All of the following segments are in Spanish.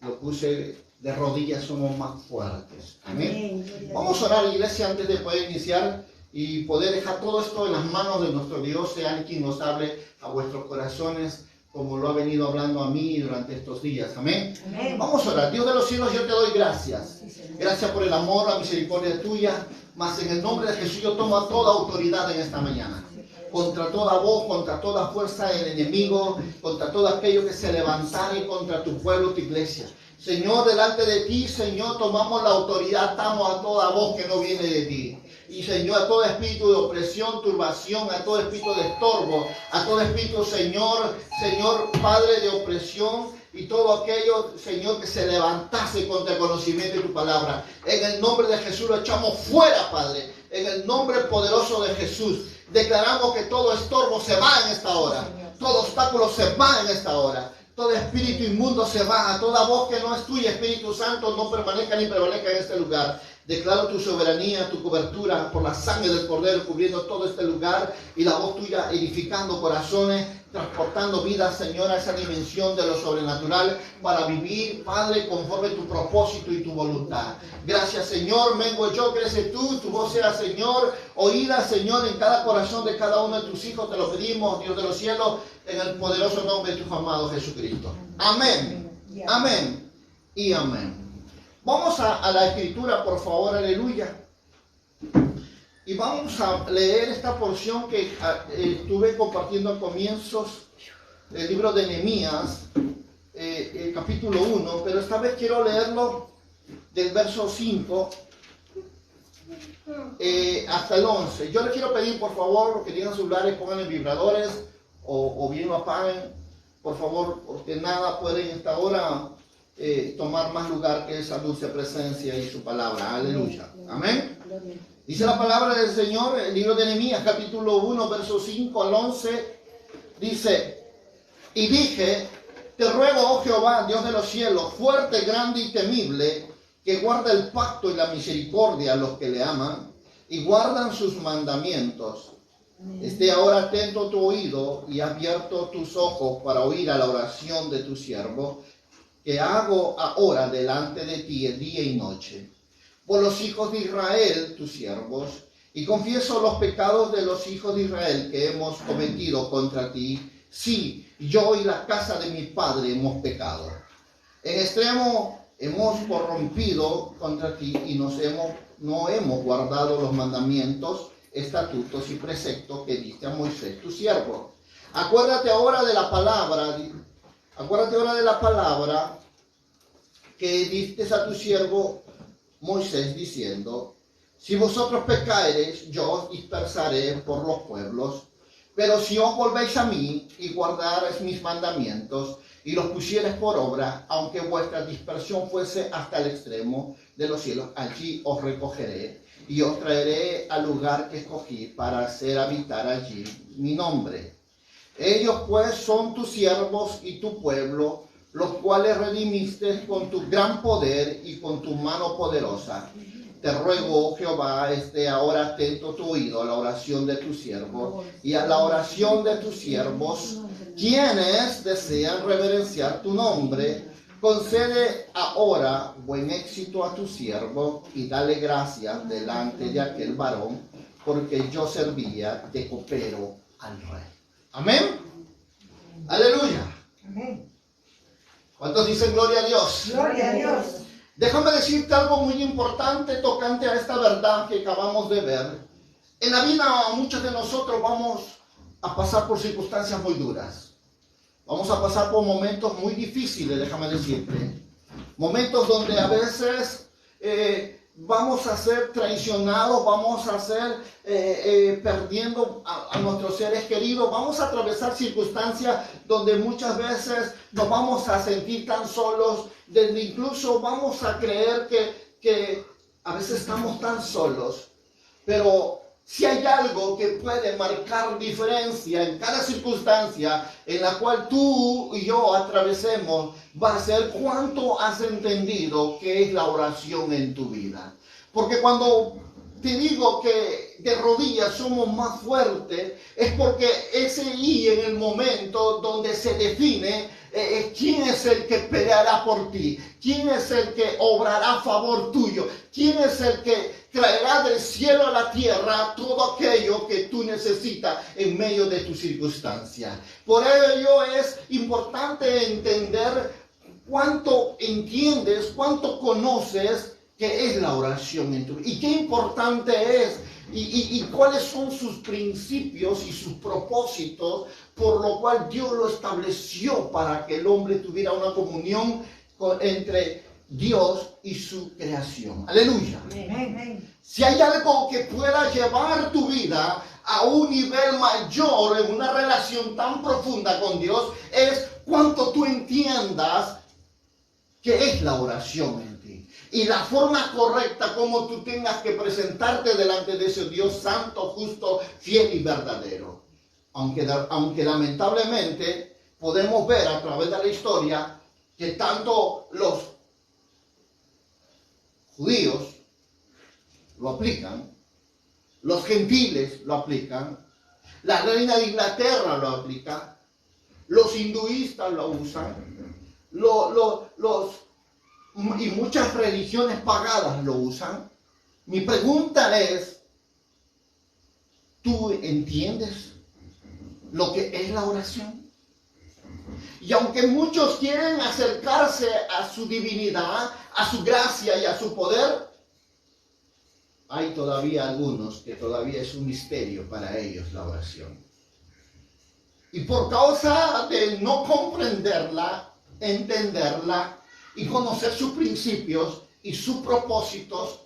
lo puse de rodillas, somos más fuertes. Amén. Vamos a orar, iglesia, antes de poder iniciar y poder dejar todo esto en las manos de nuestro Dios, sea quien nos hable a vuestros corazones, como lo ha venido hablando a mí durante estos días. Amén. Amén. Vamos a orar. Dios de los cielos, yo te doy gracias. Gracias por el amor, la misericordia tuya. Mas en el nombre de Jesús yo tomo toda autoridad en esta mañana. Contra toda voz, contra toda fuerza del enemigo, contra todo aquello que se levantare contra tu pueblo, tu iglesia. Señor, delante de ti, Señor, tomamos la autoridad, atamos a toda voz que no viene de ti. Y Señor, a todo espíritu de opresión, turbación, a todo espíritu de estorbo, a todo espíritu, Señor, Padre, de opresión y todo aquello, Señor, que se levantase contra el conocimiento de tu palabra. En el nombre de Jesús lo echamos fuera, Padre. En el nombre poderoso de Jesús declaramos que todo estorbo se va en esta hora. Todo obstáculo se va en esta hora. Todo espíritu inmundo se va. Toda voz que no es tuya, Espíritu Santo, no permanezca ni prevalezca en este lugar. Declaro tu soberanía, tu cobertura por la sangre del Cordero cubriendo todo este lugar y la voz tuya edificando corazones, transportando vidas, Señor, a esa dimensión de lo sobrenatural para vivir, Padre, conforme tu propósito y tu voluntad. Gracias, Señor. Mengo yo, crece tú, tu voz sea, Señor, oída, Señor, en cada corazón de cada uno de tus hijos. Te lo pedimos, Dios de los cielos, en el poderoso nombre de tu amado Jesucristo. Amén. Amén y amén. Vamos a la escritura, por favor, aleluya. Y vamos a leer esta porción que estuve compartiendo a comienzos del libro de Nehemías, el capítulo 1, pero esta vez quiero leerlo del verso 5 hasta el 11. Yo les quiero pedir, por favor, que tengan celulares, pongan en vibradores o bien lo apaguen, por favor, porque nada puede en esta hora tomar más lugar que esa dulce presencia y su palabra. Aleluya. Amén. Dice la palabra del Señor, el libro de Nehemías, capítulo 1, versos 5 al 11, dice: y dije, te ruego, oh Jehová, Dios de los cielos, fuerte, grande y temible, que guarda el pacto y la misericordia a los que le aman y guardan sus mandamientos. Esté ahora atento tu oído y abierto tus ojos para oír a la oración de tu siervo, que hago ahora delante de ti el día y noche, por los hijos de Israel, tus siervos, y confieso los pecados de los hijos de Israel que hemos cometido contra ti. Sí, yo y la casa de mi padre hemos pecado. En extremo hemos corrompido contra ti y no hemos guardado los mandamientos, estatutos y preceptos que diste a Moisés, tu siervo. Acuérdate ahora de la palabra que diste a tu siervo Moisés, diciendo: si vosotros pecareis, yo os dispersaré por los pueblos, pero si os volvéis a mí y guardareis mis mandamientos y los pusiereis por obra, aunque vuestra dispersión fuese hasta el extremo de los cielos, allí os recogeré y os traeré al lugar que escogí para hacer habitar allí mi nombre. Ellos pues son tus siervos y tu pueblo, los cuales redimiste con tu gran poder y con tu mano poderosa. Te ruego, oh Jehová, esté ahora atento tu oído a la oración de tu siervo y a la oración de tus siervos, quienes desean reverenciar tu nombre. Concede ahora buen éxito a tu siervo y dale gracias delante de aquel varón, porque yo servía de copero al rey. Amén. Aleluya. Amén. ¿Cuántos dicen gloria a Dios? Gloria a Dios. Déjame decirte algo muy importante tocante a esta verdad que acabamos de ver. En la vida muchos de nosotros vamos a pasar por circunstancias muy duras. Vamos a pasar por momentos muy difíciles, déjame decirte. Momentos donde a veces vamos a ser traicionados, vamos a ser perdiendo a nuestros seres queridos, vamos a atravesar circunstancias donde muchas veces nos vamos a sentir tan solos, donde incluso vamos a creer que a veces estamos tan solos. Pero si hay algo que puede marcar diferencia en cada circunstancia en la cual tú y yo atravesemos, va a ser cuánto has entendido que es la oración en tu vida. Porque cuando te digo que de rodillas somos más fuertes, es porque ese y en el momento donde se define ¿Quién es el que peleará por ti? ¿Quién es el que obrará a favor tuyo? ¿Quién es el que traerá del cielo a la tierra todo aquello que tú necesitas en medio de tu circunstancia? Por ello es importante entender cuánto entiendes, cuánto conoces que es la oración en tu vida y qué importante es y cuáles son sus principios y sus propósitos por lo cual Dios lo estableció para que el hombre tuviera una comunión entre Dios y su creación. Aleluya. Amén. Si hay algo que pueda llevar tu vida a un nivel mayor en una relación tan profunda con Dios es cuánto tú entiendas que es la oración en ti y la forma correcta como tú tengas que presentarte delante de ese Dios santo, justo, fiel y verdadero. Aunque lamentablemente podemos ver a través de la historia que tanto los judíos lo aplican, los gentiles lo aplican, la reina de Inglaterra lo aplica, los hinduistas lo usan, y muchas religiones paganas lo usan. Mi pregunta es, ¿tú entiendes lo que es la oración? Y aunque muchos quieren acercarse a su divinidad, a su gracia y a su poder, hay todavía algunos que todavía es un misterio para ellos la oración. Y por causa de no comprenderla, entenderla y conocer sus principios y sus propósitos,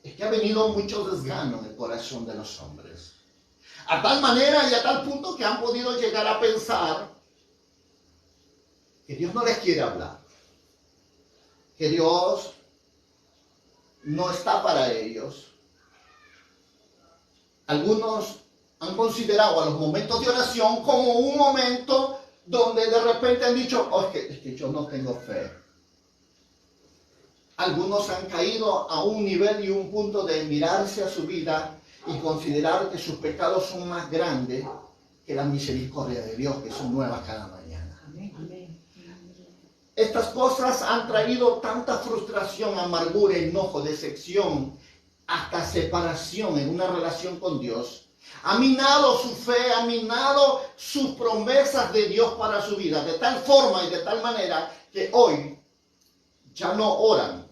es que ha venido mucho desgano en el corazón de los hombres. A tal manera y a tal punto que han podido llegar a pensar que Dios no les quiere hablar, que Dios no está para ellos. Algunos han considerado a los momentos de oración como un momento donde de repente han dicho, oh, es que yo no tengo fe. Algunos han caído a un nivel y un punto de mirarse a su vida y considerar que sus pecados son más grandes que la misericordia de Dios, que son nuevas cada mañana. Amén. Estas cosas han traído tanta frustración, amargura, enojo, decepción, hasta separación en una relación con Dios. Ha minado su fe, ha minado sus promesas de Dios para su vida, de tal forma y de tal manera que hoy ya no oran,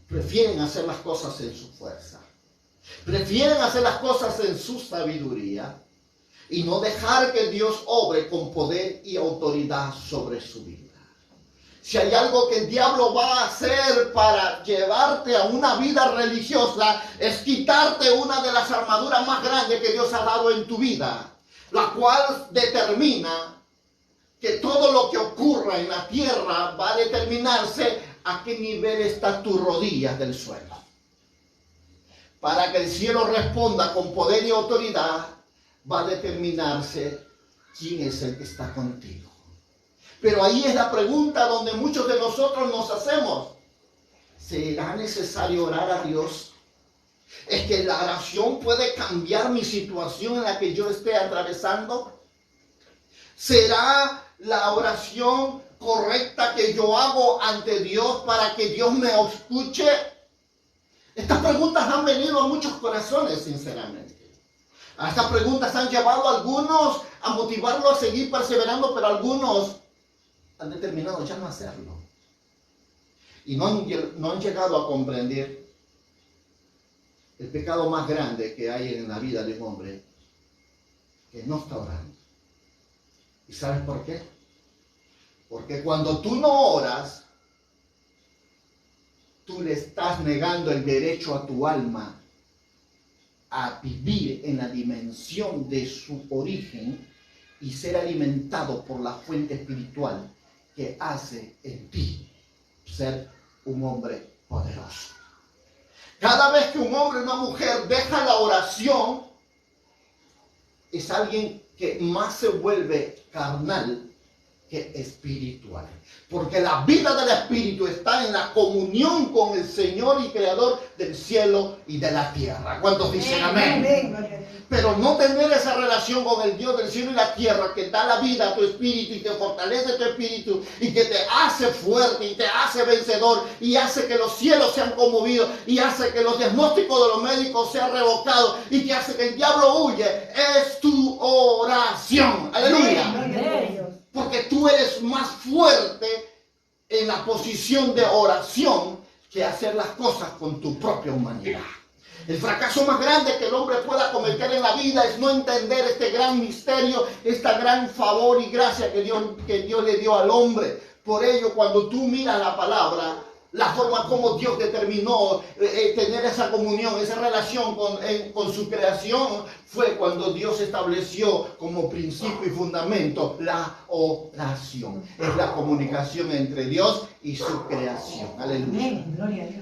prefieren hacer las cosas en su fuerza, prefieren hacer las cosas en su sabiduría y no dejar que Dios obre con poder y autoridad sobre su vida. Si hay algo que el diablo va a hacer para llevarte a una vida religiosa, es quitarte una de las armaduras más grandes que Dios ha dado en tu vida, la cual determina que todo lo que ocurra en la tierra va a determinarse a qué nivel están tus rodillas del suelo. Para que el cielo responda con poder y autoridad, va a determinarse quién es el que está contigo. Pero ahí es la pregunta donde muchos de nosotros nos hacemos. ¿Será necesario orar a Dios? ¿Es que la oración puede cambiar mi situación en la que yo esté atravesando? ¿Será la oración correcta que yo hago ante Dios para que Dios me escuche? Estas preguntas han venido a muchos corazones, sinceramente. A estas preguntas han llevado a algunos a motivarlo a seguir perseverando, pero algunos han determinado ya no hacerlo. Y no han llegado a comprender el pecado más grande que hay en la vida de un hombre, que no está orando. ¿Y sabes por qué? Porque cuando tú no oras, tú le estás negando el derecho a tu alma a vivir en la dimensión de su origen y ser alimentado por la fuente espiritual que hace en ti ser un hombre poderoso. Cada vez que un hombre o una mujer deja la oración, es alguien que más se vuelve carnal que espiritual. Porque la vida del Espíritu está en la comunión con el Señor y Creador del cielo y de la tierra. ¿Cuántos dicen amén? Pero no tener esa relación con el Dios del cielo y la tierra que da la vida a tu espíritu y que fortalece tu espíritu y que te hace fuerte y te hace vencedor y hace que los cielos sean conmovidos y hace que los diagnósticos de los médicos sean revocados y que hace que el diablo huye, es tu oración. Aleluya. Porque tú eres más fuerte en la posición de oración que hacer las cosas con tu propia humanidad. El fracaso más grande que el hombre pueda cometer en la vida es no entender este gran misterio, este gran favor y gracia que Dios le dio al hombre. Por ello, cuando tú miras la palabra, la forma como Dios determinó tener esa comunión, esa relación con su creación, fue cuando Dios estableció como principio y fundamento la oración. Es la comunicación entre Dios y su creación. Aleluya.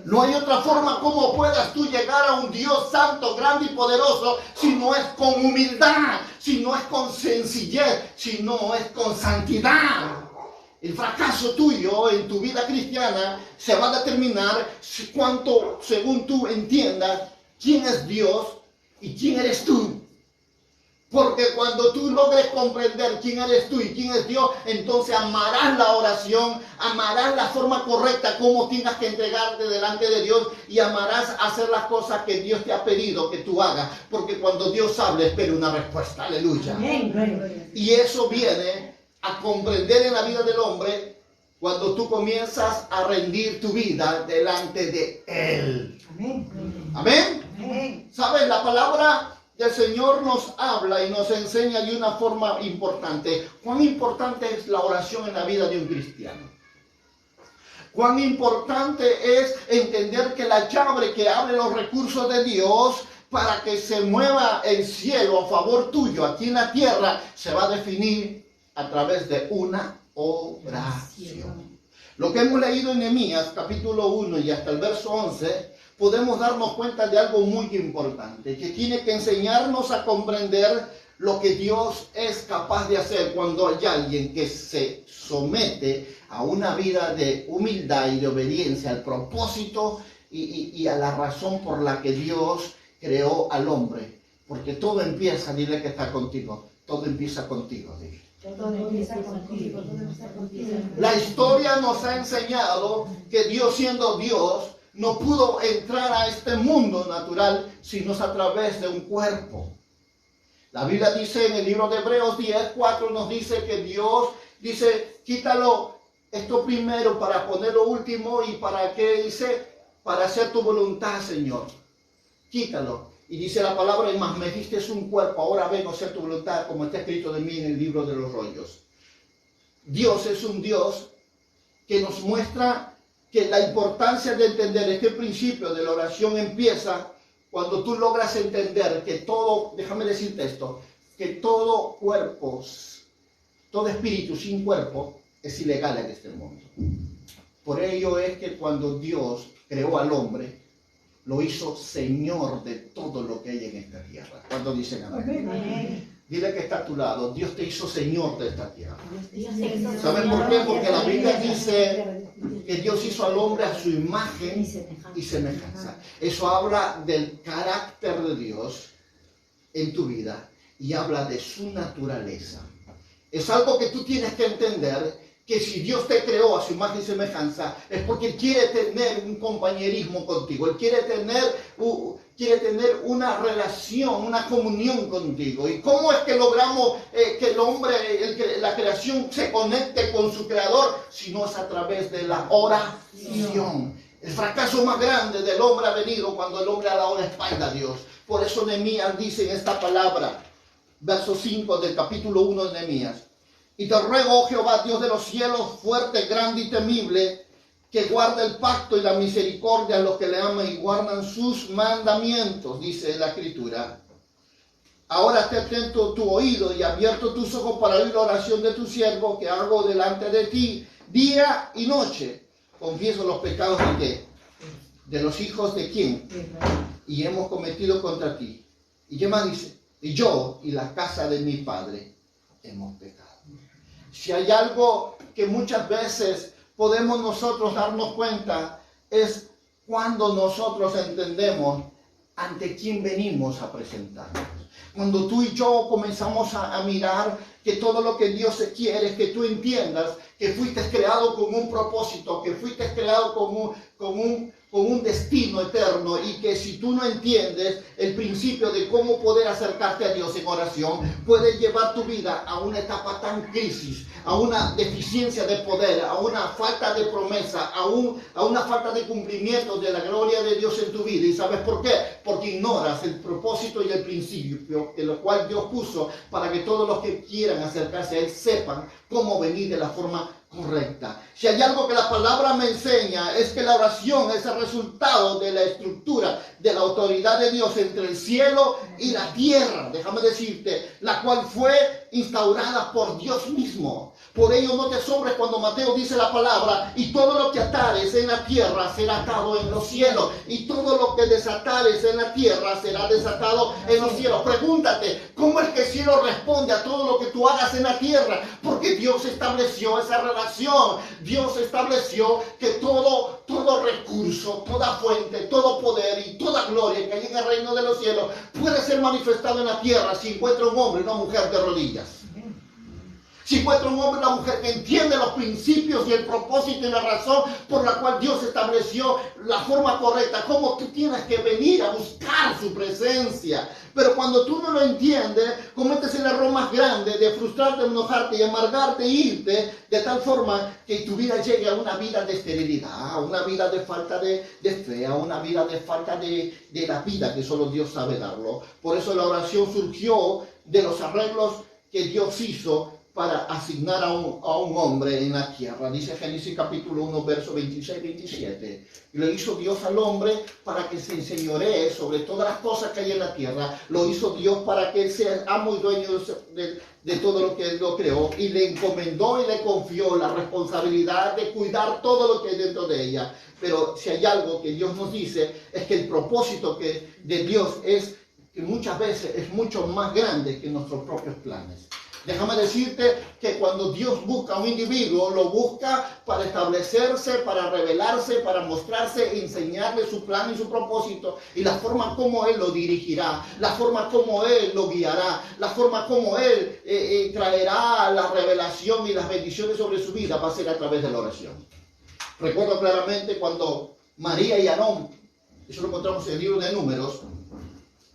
No hay otra forma como puedas tú llegar a un Dios santo, grande y poderoso si no es con humildad, si no es con sencillez, si no es con santidad. El fracaso tuyo en tu vida cristiana se va a determinar cuánto, según tú entiendas, quién es Dios y quién eres tú. Porque cuando tú logres comprender quién eres tú y quién es Dios, entonces amarás la oración, amarás la forma correcta como tengas que entregarte delante de Dios y amarás hacer las cosas que Dios te ha pedido que tú hagas. Porque cuando Dios habla, espera una respuesta. Aleluya. Y eso viene a comprender en la vida del hombre cuando tú comienzas a rendir tu vida delante de Él. Amén. Amén. Amén. ¿Sabes? La palabra del Señor nos habla y nos enseña de una forma importante. ¿Cuán importante es la oración en la vida de un cristiano? Cuán importante es entender que la llave que abre los recursos de Dios para que se mueva el cielo a favor tuyo aquí en la tierra se va a definir a través de una oración. Lo que hemos leído en Nehemías capítulo 1 y hasta el verso 11, podemos darnos cuenta de algo muy importante, que tiene que enseñarnos a comprender lo que Dios es capaz de hacer cuando hay alguien que se somete a una vida de humildad y de obediencia al propósito y a la razón por la que Dios creó al hombre. Porque todo empieza, dile que está contigo, todo empieza contigo, dile. La historia nos ha enseñado que Dios, siendo Dios, no pudo entrar a este mundo natural sino a través de un cuerpo. La Biblia dice en el libro de Hebreos 10:4 nos dice que Dios dice, quítalo esto primero para poner lo último y para qué dice, para hacer tu voluntad, Señor. Quítalo. Y dice la palabra, y más me diste un cuerpo, ahora vengo a hacer tu voluntad, como está escrito de mí en el libro de los rollos. Dios es un Dios que nos muestra que la importancia de entender este principio de la oración empieza cuando tú logras entender que todo, déjame decirte esto, que todo cuerpo, todo espíritu sin cuerpo es ilegal en este mundo. Por ello es que cuando Dios creó al hombre, lo hizo Señor de todo lo que hay en esta tierra. ¿Cuánto dicen amén? Amén. Dile que está a tu lado, Dios te hizo Señor de esta tierra. ¿Saben por qué? Porque la Biblia dice que Dios hizo al hombre a su imagen y semejanza. Eso habla del carácter de Dios en tu vida y habla de su naturaleza. Es algo que tú tienes que entender, que si Dios te creó a su imagen y semejanza, es porque Él quiere tener un compañerismo contigo. Él quiere tener una relación, una comunión contigo. ¿Y cómo es que logramos que el hombre, la creación se conecte con su creador? Si no es a través de la oración. El fracaso más grande del hombre ha venido cuando el hombre ha dado la espalda a Dios. Por eso Nehemías dice en esta palabra, verso 5 del capítulo 1 de Nehemías: y te ruego, oh Jehová, Dios de los cielos, fuerte, grande y temible, que guarde el pacto y la misericordia a los que le aman y guardan sus mandamientos, dice la Escritura. Ahora esté atento tu oído y abierto tus ojos para oír la oración de tu siervo que hago delante de ti, día y noche. Confieso los pecados de qué? De los hijos de quién. Y hemos cometido contra ti. ¿Y qué más dice? Y yo y la casa de mi padre hemos pecado. Si hay algo que muchas veces podemos nosotros darnos cuenta, es cuando nosotros entendemos ante quién venimos a presentarnos. Cuando tú y yo comenzamos a mirar que todo lo que Dios quiere es que tú entiendas que fuiste creado con un propósito, que fuiste creado con un destino eterno, y que si tú no entiendes el principio de cómo poder acercarte a Dios en oración, puedes llevar tu vida a una etapa tan crisis, a una deficiencia de poder, a una falta de promesa, a una falta de cumplimiento de la gloria de Dios en tu vida. ¿Y sabes por qué? Porque ignoras el propósito y el principio de lo cual Dios puso para que todos los que quieran acercarse a Él sepan cómo venir de la forma correcta. Si hay algo que la palabra me enseña, es que la oración es el resultado de la estructura de la autoridad de Dios entre el cielo y la tierra, déjame decirte, la cual fue instaurada por Dios mismo. Por ello no te asombres cuando Mateo dice la palabra: y todo lo que atares en la tierra será atado en los cielos, y todo lo que desatares en la tierra será desatado en los cielos. Pregúntate, ¿cómo es que el cielo responde a todo lo que tú hagas en la tierra? Porque Dios estableció esa relación. Dios estableció que todo recurso, toda fuente, todo poder y toda gloria que hay en el reino de los cielos puede ser manifestado en la tierra si encuentra un hombre y una mujer de rodillas. Si encuentra un hombre y una mujer que entiende los principios y el propósito y la razón por la cual Dios estableció la forma correcta, cómo tú tienes que venir a buscar su presencia. Pero cuando tú no lo entiendes, cometes el error más grande de frustrarte, enojarte y amargarte e irte, de tal forma que tu vida llegue a una vida de esterilidad, a una vida de falta de fe, a una vida de falta de la vida que solo Dios sabe darlo. Por eso la oración surgió de los arreglos que Dios hizo para asignar a un hombre en la tierra. Dice Génesis capítulo 1, verso 26-27. Y lo hizo Dios al hombre para que se enseñoree sobre todas las cosas que hay en la tierra. Lo hizo Dios para que él sea amo y dueño de todo lo que él lo creó. Y le encomendó y le confió la responsabilidad de cuidar todo lo que hay dentro de ella. Pero si hay algo que Dios nos dice, es que el propósito de Dios es que muchas veces es mucho más grande que nuestros propios planes. Déjame decirte que cuando Dios busca a un individuo, lo busca para establecerse, para revelarse, para mostrarse, enseñarle su plan y su propósito, y la forma como Él lo dirigirá, la forma como Él lo guiará, la forma como Él traerá la revelación y las bendiciones sobre su vida va a ser a través de la oración. Recuerdo claramente cuando María y Aarón, eso lo encontramos en el libro de Números,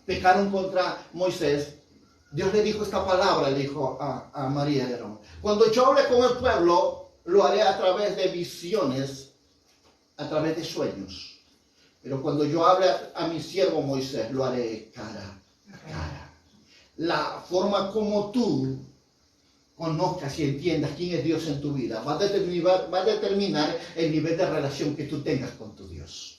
pecaron contra Moisés. Dios le dijo esta palabra, le dijo a María y Aarón: cuando yo hable con el pueblo, lo haré a través de visiones, a través de sueños. Pero cuando yo hable a mi siervo Moisés, lo haré cara a cara. La forma como tú conozcas y entiendas quién es Dios en tu vida va a determinar el nivel de relación que tú tengas con tu Dios.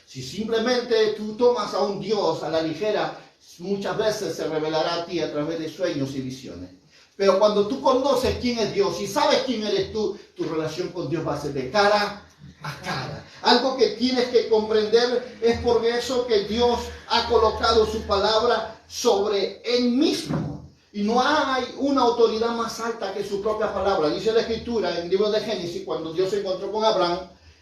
Si simplemente tú tomas a un Dios a la ligera, muchas veces se revelará a ti a través de sueños y visiones. Pero cuando tú conoces quién es Dios y sabes quién eres tú, tu relación con Dios va a ser de cara a cara. Algo que tienes que comprender es por eso que Dios ha colocado su palabra sobre Él mismo. Y no hay una autoridad más alta que su propia palabra. Dice la Escritura en el libro de Génesis, cuando Dios se encontró con Abraham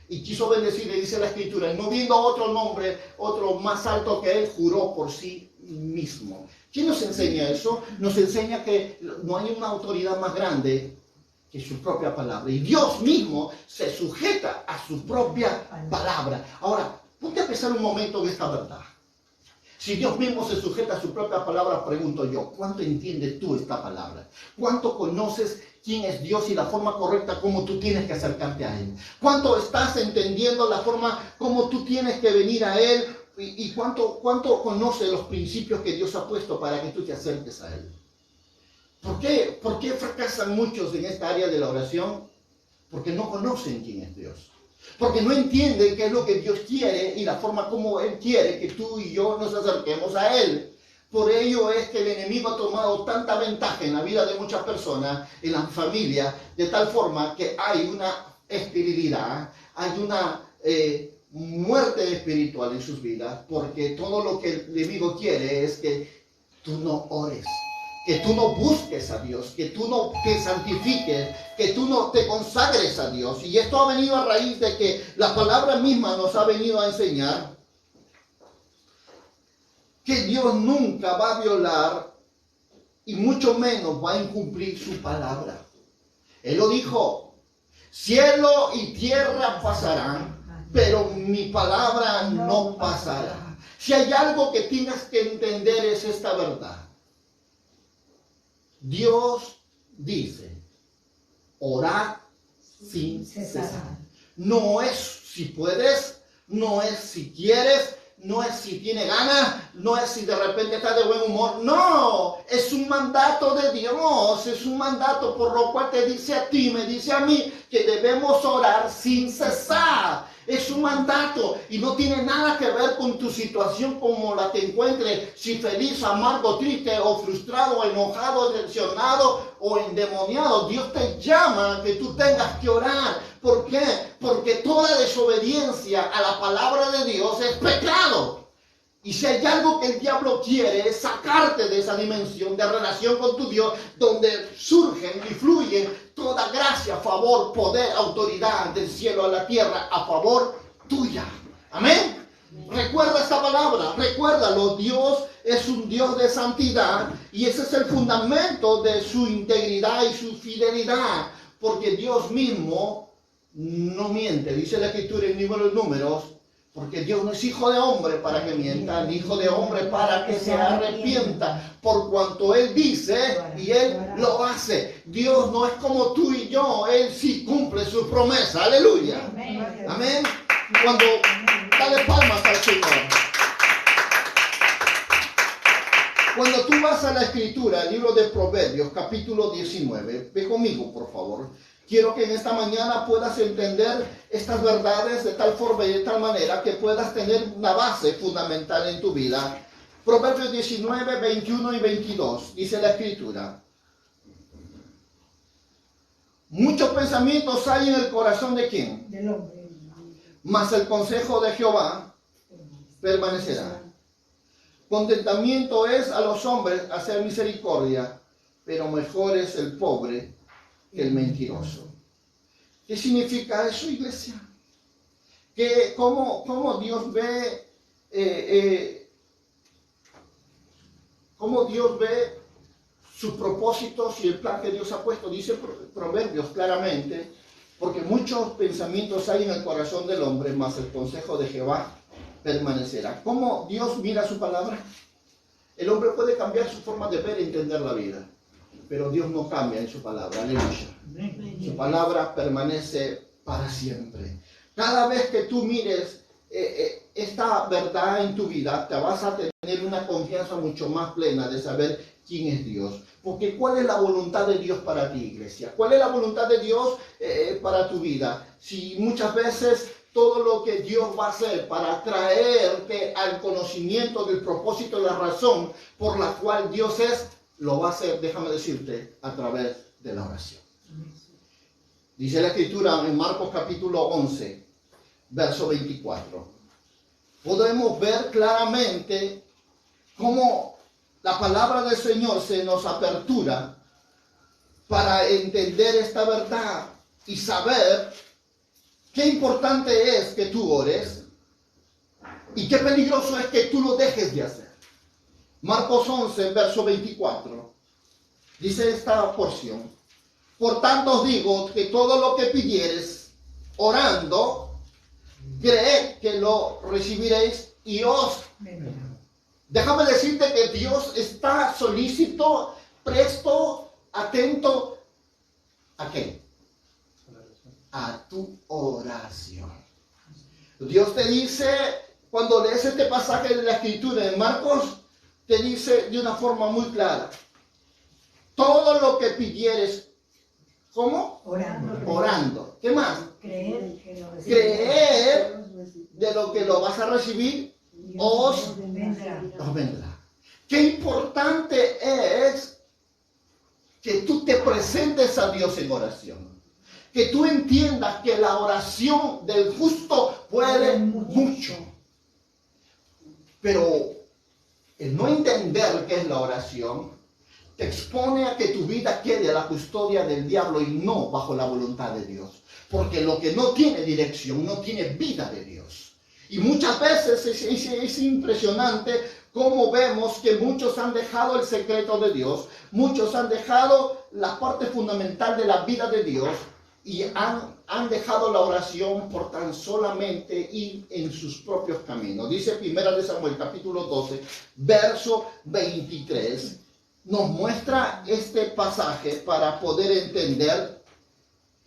y quiso bendecirle, dice la Escritura, no viendo otro nombre, otro más alto que Él, juró por sí mismo. ¿Quién nos enseña eso? Nos enseña que no hay una autoridad más grande que su propia palabra. Y Dios mismo se sujeta a su propia palabra. Ahora, ponte a pensar un momento en esta verdad. Si Dios mismo se sujeta a su propia palabra, pregunto yo, ¿cuánto entiendes tú esta palabra? ¿Cuánto conoces quién es Dios y la forma correcta como tú tienes que acercarte a Él? ¿Cuánto estás entendiendo la forma como tú tienes que venir a Él? ¿Y cuánto conoces los principios que Dios ha puesto para que tú te acerques a Él? ¿Por qué fracasan muchos en esta área de la oración? Porque no conocen quién es Dios. Porque no entienden qué es lo que Dios quiere y la forma como Él quiere que tú y yo nos acerquemos a Él. Por ello es que el enemigo ha tomado tanta ventaja en la vida de muchas personas, en la familia, de tal forma que hay una esterilidad, hay una muerte espiritual en sus vidas, porque todo lo que el enemigo quiere es que tú no ores, que tú no busques a Dios, que tú no te santifiques, que tú no te consagres a Dios. Y esto ha venido a raíz de que la palabra misma nos ha venido a enseñar que Dios nunca va a violar y mucho menos va a incumplir su palabra. Él lo dijo: cielo y tierra pasarán, pero mi palabra no pasará. Si hay algo que tengas que entender es esta verdad. Dios dice: orad sin cesar. No es si puedes, no es si quieres, no es si tiene ganas, no es si de repente está de buen humor. No, es un mandato de Dios, es un mandato por lo cual te dice a ti, me dice a mí, que debemos orar sin cesar. Es un mandato y no tiene nada que ver con tu situación como la que encuentres, si feliz, amargo, triste o frustrado, o enojado, decepcionado o endemoniado. Dios te llama a que tú tengas que orar. ¿Por qué? Porque toda desobediencia a la palabra de Dios es pecado. Y si hay algo que el diablo quiere, es sacarte de esa dimensión de relación con tu Dios, donde surgen y fluyen toda gracia, favor, poder, autoridad del cielo a la tierra a favor tuya. Amén. Recuerda esta palabra, recuérdalo. Dios es un Dios de santidad y ese es el fundamento de su integridad y su fidelidad, porque Dios mismo no miente. Dice la Escritura en libro de Números: porque Dios no es hijo de hombre para que mienta, ni hijo de hombre para que se arrepienta. Por cuanto Él dice y Él lo hace. Dios no es como tú y yo. Él sí cumple su promesa. Aleluya. Amén. Cuando dale palmas al Señor. Cuando tú vas a la Escritura, el libro de Proverbios, capítulo 19, ve conmigo, por favor. Quiero que en esta mañana puedas entender estas verdades de tal forma y de tal manera que puedas tener una base fundamental en tu vida. Proverbios 19, 21 y 22, dice la Escritura: muchos pensamientos hay en el corazón de ¿quién? Del hombre. Mas el consejo de Jehová permanecerá. Contentamiento es a los hombres hacer misericordia, pero mejor es el pobre que el mentiroso. ¿Qué significa eso, iglesia? Que cómo Dios ve cómo Dios ve sus propósitos y el plan que Dios ha puesto. Dice Proverbios claramente: porque muchos pensamientos hay en el corazón del hombre, mas el consejo de Jehová permanecerá. ¿Cómo Dios mira su palabra? El hombre puede cambiar su forma de ver y entender la vida, pero Dios no cambia en su palabra. Aleluya. Su palabra permanece para siempre. Cada vez que tú mires esta verdad en tu vida, te vas a tener una confianza mucho más plena de saber quién es Dios. Porque ¿cuál es la voluntad de Dios para ti, iglesia? ¿Cuál es la voluntad de Dios para tu vida? Si muchas veces todo lo que Dios va a hacer para traerte al conocimiento del propósito y la razón por la cual Dios es, lo va a hacer, déjame decirte, a través de la oración. Dice la Escritura en Marcos capítulo 11, verso 24. Podemos ver claramente cómo la palabra del Señor se nos apertura para entender esta verdad y saber qué importante es que tú ores y qué peligroso es que tú lo dejes de hacer. Marcos 11, verso 24, dice esta porción: por tanto os digo que todo lo que pidiereis orando, creed que lo recibiréis y os... Déjame decirte que Dios está solícito, presto, atento. ¿A qué? A tu oración. Dios te dice, cuando lees este pasaje de la Escritura en Marcos, te dice de una forma muy clara: todo lo que pidieres, ¿cómo? Orando. ¿Qué más? Creer de lo que lo vas a recibir, os vendrá. Qué importante es que tú te presentes a Dios en oración. Que tú entiendas que la oración del justo puede mucho. Pero el no entender qué es la oración te expone a que tu vida quede a la custodia del diablo y no bajo la voluntad de Dios. Porque lo que no tiene dirección, no tiene vida de Dios. Y muchas veces es impresionante cómo vemos que muchos han dejado el secreto de Dios, muchos han dejado la parte fundamental de la vida de Dios y han dejado la oración por tan solamente ir en sus propios caminos. Dice 1 Samuel capítulo 12, verso 23. Nos muestra este pasaje para poder entender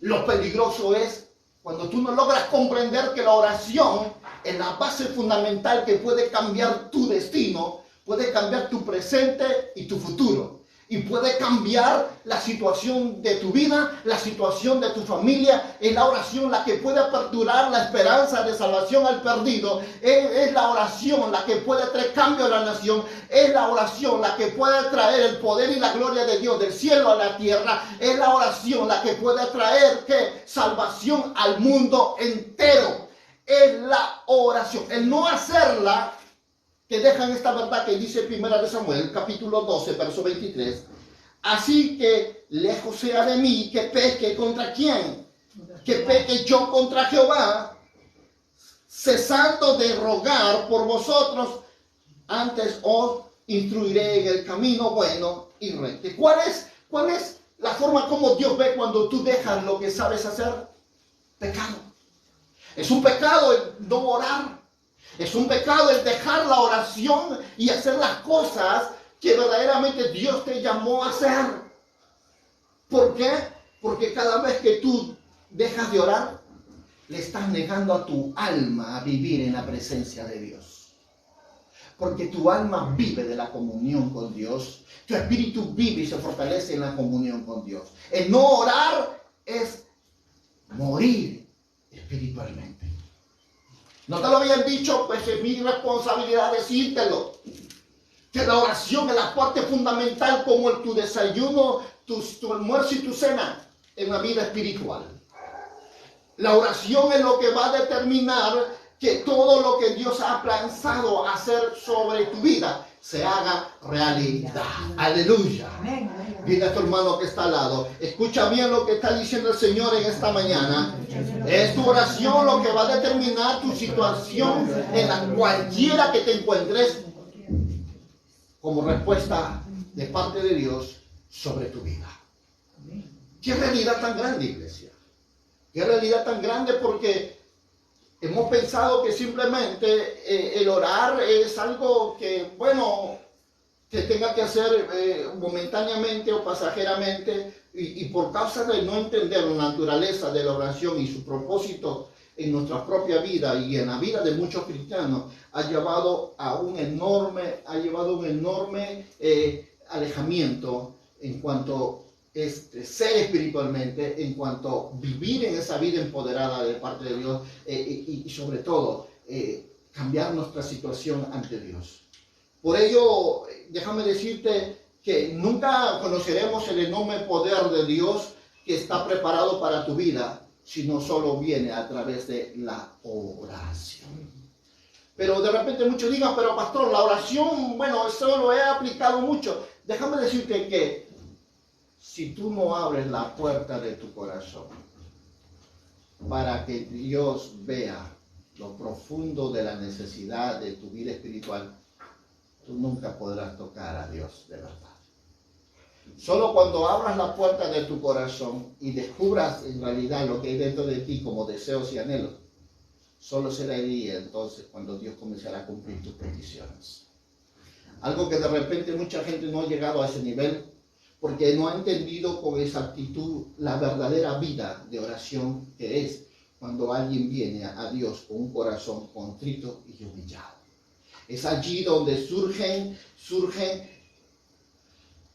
lo peligroso es cuando tú no logras comprender que la oración es la base fundamental que puede cambiar tu destino, puede cambiar tu presente y tu futuro. Y puede cambiar la situación de tu vida, la situación de tu familia. Es la oración la que puede aperturar la esperanza de salvación al perdido. Es la oración la que puede traer cambio a la nación. Es la oración la que puede traer el poder y la gloria de Dios del cielo a la tierra. Es la oración la que puede traer salvación al mundo entero. Es la oración. El no hacerla, que dejan esta verdad que dice 1 Samuel, capítulo 12, verso 23. Así que lejos sea de mí que peque contra quién, que peque yo contra Jehová, cesando de rogar por vosotros, antes os instruiré en el camino bueno y recto. ¿Cuál es la forma como Dios ve cuando tú dejas lo que sabes hacer? Pecado. Es un pecado el no orar. Es un pecado el dejar la oración y hacer las cosas que verdaderamente Dios te llamó a hacer. ¿Por qué? Porque cada vez que tú dejas de orar, le estás negando a tu alma a vivir en la presencia de Dios. Porque tu alma vive de la comunión con Dios. Tu espíritu vive y se fortalece en la comunión con Dios. El no orar es morir espiritualmente. No te lo habían dicho, pues es mi responsabilidad decírtelo. Que la oración es la parte fundamental como tu desayuno, tu almuerzo y tu cena en la vida espiritual. La oración es lo que va a determinar que todo lo que Dios ha pensado hacer sobre tu vida se haga realidad. Aleluya. Dile a tu hermano que está al lado, escucha bien lo que está diciendo el Señor en esta mañana. Es tu oración lo que va a determinar tu situación en la cualquiera que te encuentres como respuesta de parte de Dios sobre tu vida. Qué realidad tan grande, iglesia. Qué realidad tan grande, porque hemos pensado que simplemente el orar es algo que, bueno, que tenga que hacer momentáneamente o pasajeramente, y por causa de no entender la naturaleza de la oración y su propósito en nuestra propia vida y en la vida de muchos cristianos, ha llevado a un enorme alejamiento en cuanto ser espiritualmente, en cuanto vivir en esa vida empoderada de parte de Dios, y sobre todo cambiar nuestra situación ante Dios. Por ello, déjame decirte que nunca conoceremos el enorme poder de Dios que está preparado para tu vida, si no solo viene a través de la oración. Pero de repente muchos digan, pero pastor, la oración, bueno, eso lo he aplicado mucho. Déjame decirte que si tú no abres la puerta de tu corazón para que Dios vea lo profundo de la necesidad de tu vida espiritual, tú nunca podrás tocar a Dios de verdad. Solo cuando abras la puerta de tu corazón y descubras en realidad lo que hay dentro de ti como deseos y anhelos, solo será el día entonces cuando Dios comenzará a cumplir tus peticiones. Algo que de repente mucha gente no ha llegado a ese nivel porque no ha entendido con exactitud la verdadera vida de oración que es cuando alguien viene a Dios con un corazón contrito y humillado. Es allí donde surge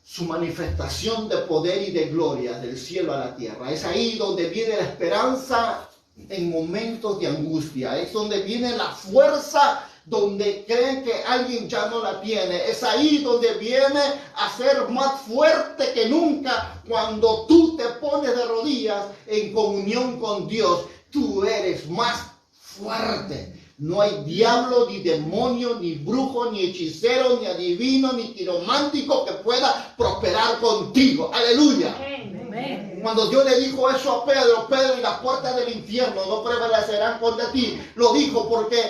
su manifestación de poder y de gloria del cielo a la tierra. Es ahí donde viene la esperanza en momentos de angustia. Es donde viene la fuerza donde creen que alguien ya no la tiene. Es ahí donde viene a ser más fuerte que nunca cuando tú te pones de rodillas en comunión con Dios. Tú eres más fuerte. No hay diablo, ni demonio, ni brujo, ni hechicero, ni adivino, ni quiromántico que pueda prosperar contigo. Aleluya. Amén. Cuando Dios le dijo eso a Pedro, Pedro, y las puertas del infierno no prevalecerán contra ti, lo dijo porque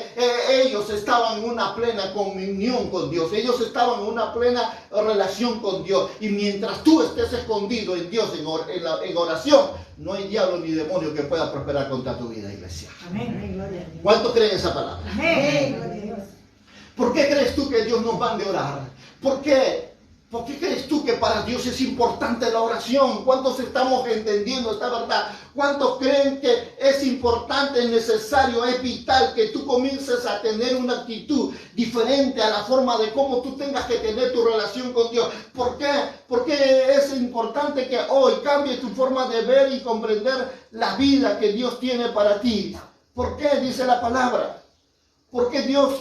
ellos estaban en una plena comunión con Dios. Ellos estaban en una plena relación con Dios. Y mientras tú estés escondido en Dios, en oración, no hay diablo ni demonio que pueda prosperar contra tu vida, iglesia. Amén. ¿Cuántos creen esa palabra? Amén. ¿Por qué crees tú que Dios nos mande a orar? ¿Por qué? ¿Por qué crees tú que para Dios es importante la oración? ¿Cuántos estamos entendiendo esta verdad? ¿Cuántos creen que es importante, es necesario, es vital que tú comiences a tener una actitud diferente a la forma de cómo tú tengas que tener tu relación con Dios? ¿Por qué? Porque es importante que hoy cambie tu forma de ver y comprender la vida que Dios tiene para ti. ¿Por qué? Dice la palabra. Porque Dios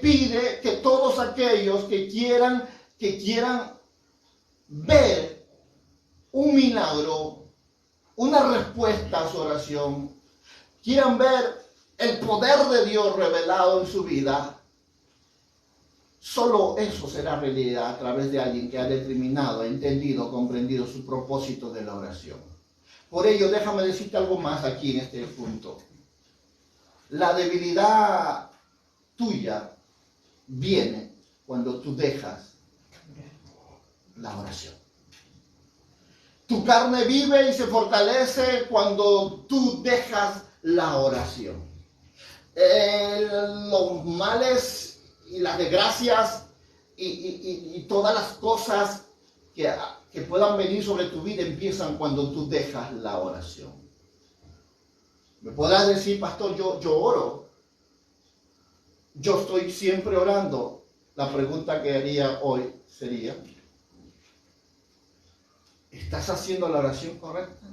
pide que todos aquellos que quieran ver un milagro, una respuesta a su oración, quieran ver el poder de Dios revelado en su vida, solo eso será realidad a través de alguien que ha determinado, entendido, comprendido su propósito de la oración. Por ello, déjame decirte algo más aquí en este punto. La debilidad tuya viene cuando tú dejas la oración. Tu carne vive y se fortalece cuando tú dejas la oración. Los males y las desgracias y todas las cosas que puedan venir sobre tu vida empiezan cuando tú dejas la oración. Me podrás decir, pastor, yo oro. Yo estoy siempre orando. La pregunta que haría hoy sería, ¿estás haciendo la oración correcta?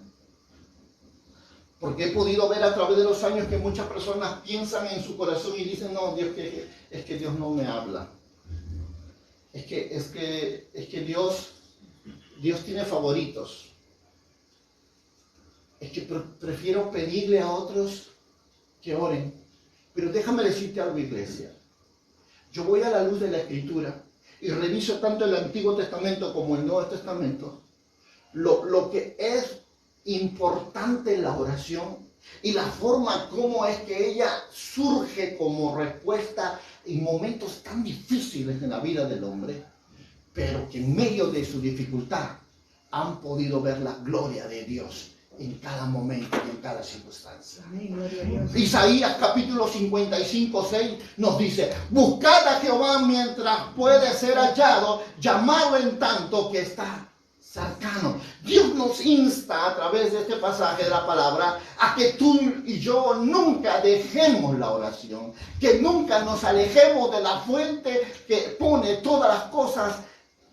Porque he podido ver a través de los años que muchas personas piensan en su corazón y dicen, no, Dios, es que Dios no me habla. Es que Dios tiene favoritos. Es que prefiero pedirle a otros que oren. Pero déjame decirte algo, iglesia. Yo voy a la luz de la Escritura y reviso tanto el Antiguo Testamento como el Nuevo Testamento. Lo que es importante en la oración y la forma como es que ella surge como respuesta en momentos tan difíciles en la vida del hombre, pero que en medio de su dificultad han podido ver la gloria de Dios en cada momento y en cada circunstancia. Isaías capítulo 55, 6 nos dice, buscad a Jehová mientras puede ser hallado, llamadlo en tanto que está cercano. Dios nos insta a través de este pasaje de la palabra a que tú y yo nunca dejemos la oración, que nunca nos alejemos de la fuente que pone todas las cosas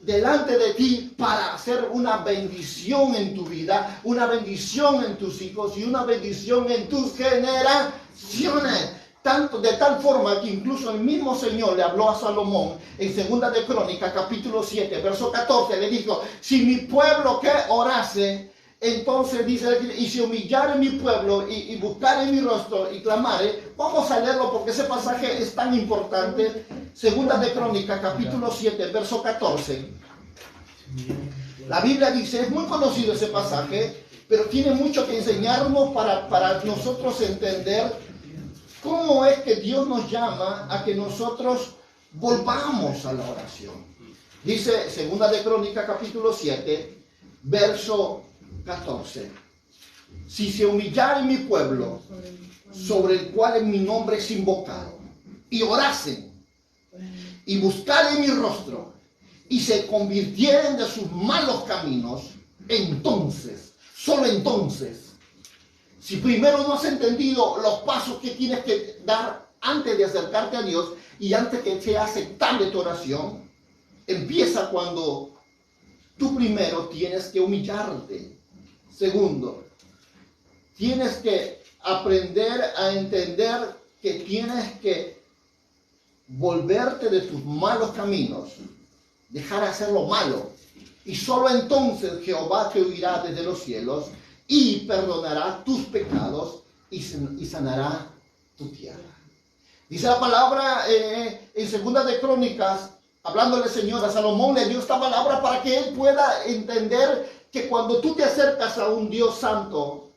delante de ti para hacer una bendición en tu vida, una bendición en tus hijos y una bendición en tus generaciones. De tal forma que incluso el mismo Señor le habló a Salomón en 2 de Crónicas capítulo 7 verso 14, le dijo, si mi pueblo que orase, entonces dice, y si humillare mi pueblo y buscare mi rostro y clamare, vamos a leerlo porque ese pasaje es tan importante. 2 de Crónicas capítulo 7 verso 14. La Biblia dice, es muy conocido ese pasaje, pero tiene mucho que enseñarnos para nosotros entender cómo es que Dios nos llama a que nosotros volvamos a la oración. Dice 2 de Crónicas capítulo 7 verso 14. Si se humillare mi pueblo, sobre el cual mi nombre es invocado, y orasen, y buscaren mi rostro, y se convirtieren de sus malos caminos, entonces, solo entonces, si primero no has entendido los pasos que tienes que dar antes de acercarte a Dios y antes que sea aceptable tu oración, empieza cuando tú primero tienes que humillarte. Segundo, tienes que aprender a entender que tienes que volverte de tus malos caminos, dejar de hacer lo malo, y solo entonces Jehová te oirá desde los cielos y perdonará tus pecados y sanará tu tierra. Dice la palabra en Segunda de Crónicas, hablándole el Señor a Salomón, le dio esta palabra para que él pueda entender que cuando tú te acercas a un Dios santo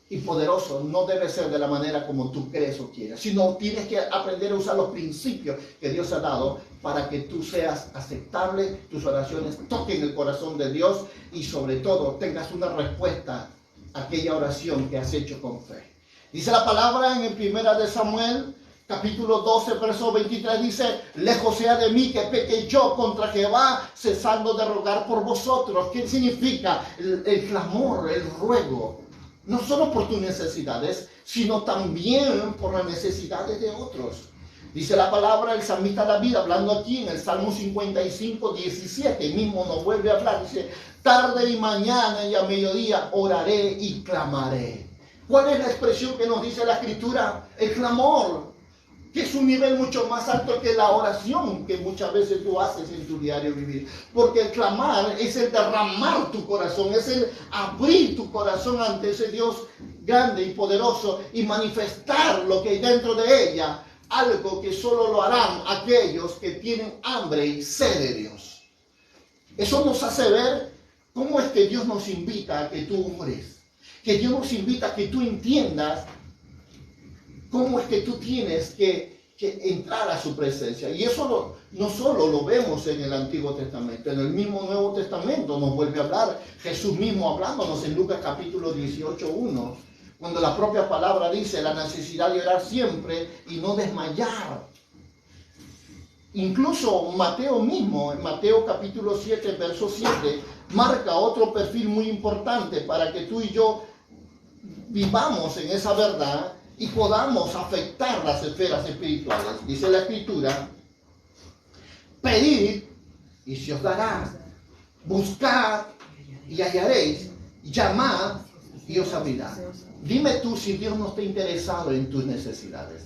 y poderoso, no debe ser de la manera como tú crees o quieres, sino tienes que aprender a usar los principios que Dios ha dado para que tú seas aceptable, tus oraciones toquen el corazón de Dios y sobre todo tengas una respuesta a aquella oración que has hecho con fe. Dice la palabra en el 1 de Samuel, capítulo 12, verso 23, dice: lejos sea de mí que peque yo contra Jehová, cesando de rogar por vosotros. ¿Qué significa? El clamor, el ruego. No solo por tus necesidades, sino también por las necesidades de otros. Dice la palabra, el salmista David, hablando aquí en el Salmo 55, 17, mismo nos vuelve a hablar, dice: tarde y mañana y a mediodía oraré y clamaré. ¿Cuál es la expresión que nos dice la Escritura? El clamor, que es un nivel mucho más alto que la oración que muchas veces tú haces en tu diario vivir. Porque el clamar es el derramar tu corazón, es el abrir tu corazón ante ese Dios grande y poderoso y manifestar lo que hay dentro de ella, algo que solo lo harán aquellos que tienen hambre y sed de Dios. Eso nos hace ver cómo es que Dios nos invita a que tú ores, que Dios nos invita a que tú entiendas cómo es que tú tienes que entrar a su presencia. Y eso no solo lo vemos en el Antiguo Testamento, en el mismo Nuevo Testamento nos vuelve a hablar Jesús mismo hablándonos en Lucas capítulo 18:1, cuando la propia palabra dice la necesidad de orar siempre y no desmayar. Incluso Mateo mismo, en Mateo capítulo 7, verso 7, marca otro perfil muy importante para que tú y yo vivamos en esa verdad y podamos afectar las esferas espirituales. Dice la Escritura: pedid y se os dará, buscad y hallaréis, llamad y os abrirá. Dime tú si Dios no está interesado en tus necesidades.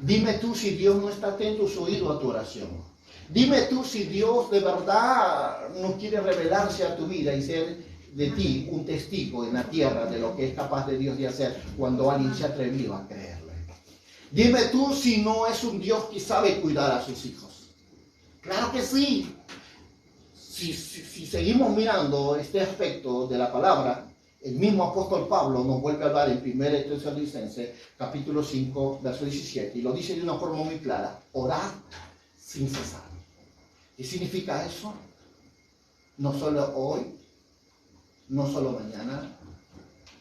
Dime tú si Dios no está atento su oído a tu oración. Dime tú si Dios de verdad no quiere revelarse a tu vida y ser de ti un testigo en la tierra de lo que es capaz de Dios de hacer cuando alguien se atrevió a creerle. Dime tú si no es un Dios que sabe cuidar a sus hijos. Claro que sí. Si seguimos mirando este aspecto de la palabra, el mismo apóstol Pablo nos vuelve a hablar en 1 Tesalonicenses capítulo 5, verso 17, y lo dice de una forma muy clara: orad sin cesar. ¿Qué significa eso? No solo hoy, no solo mañana,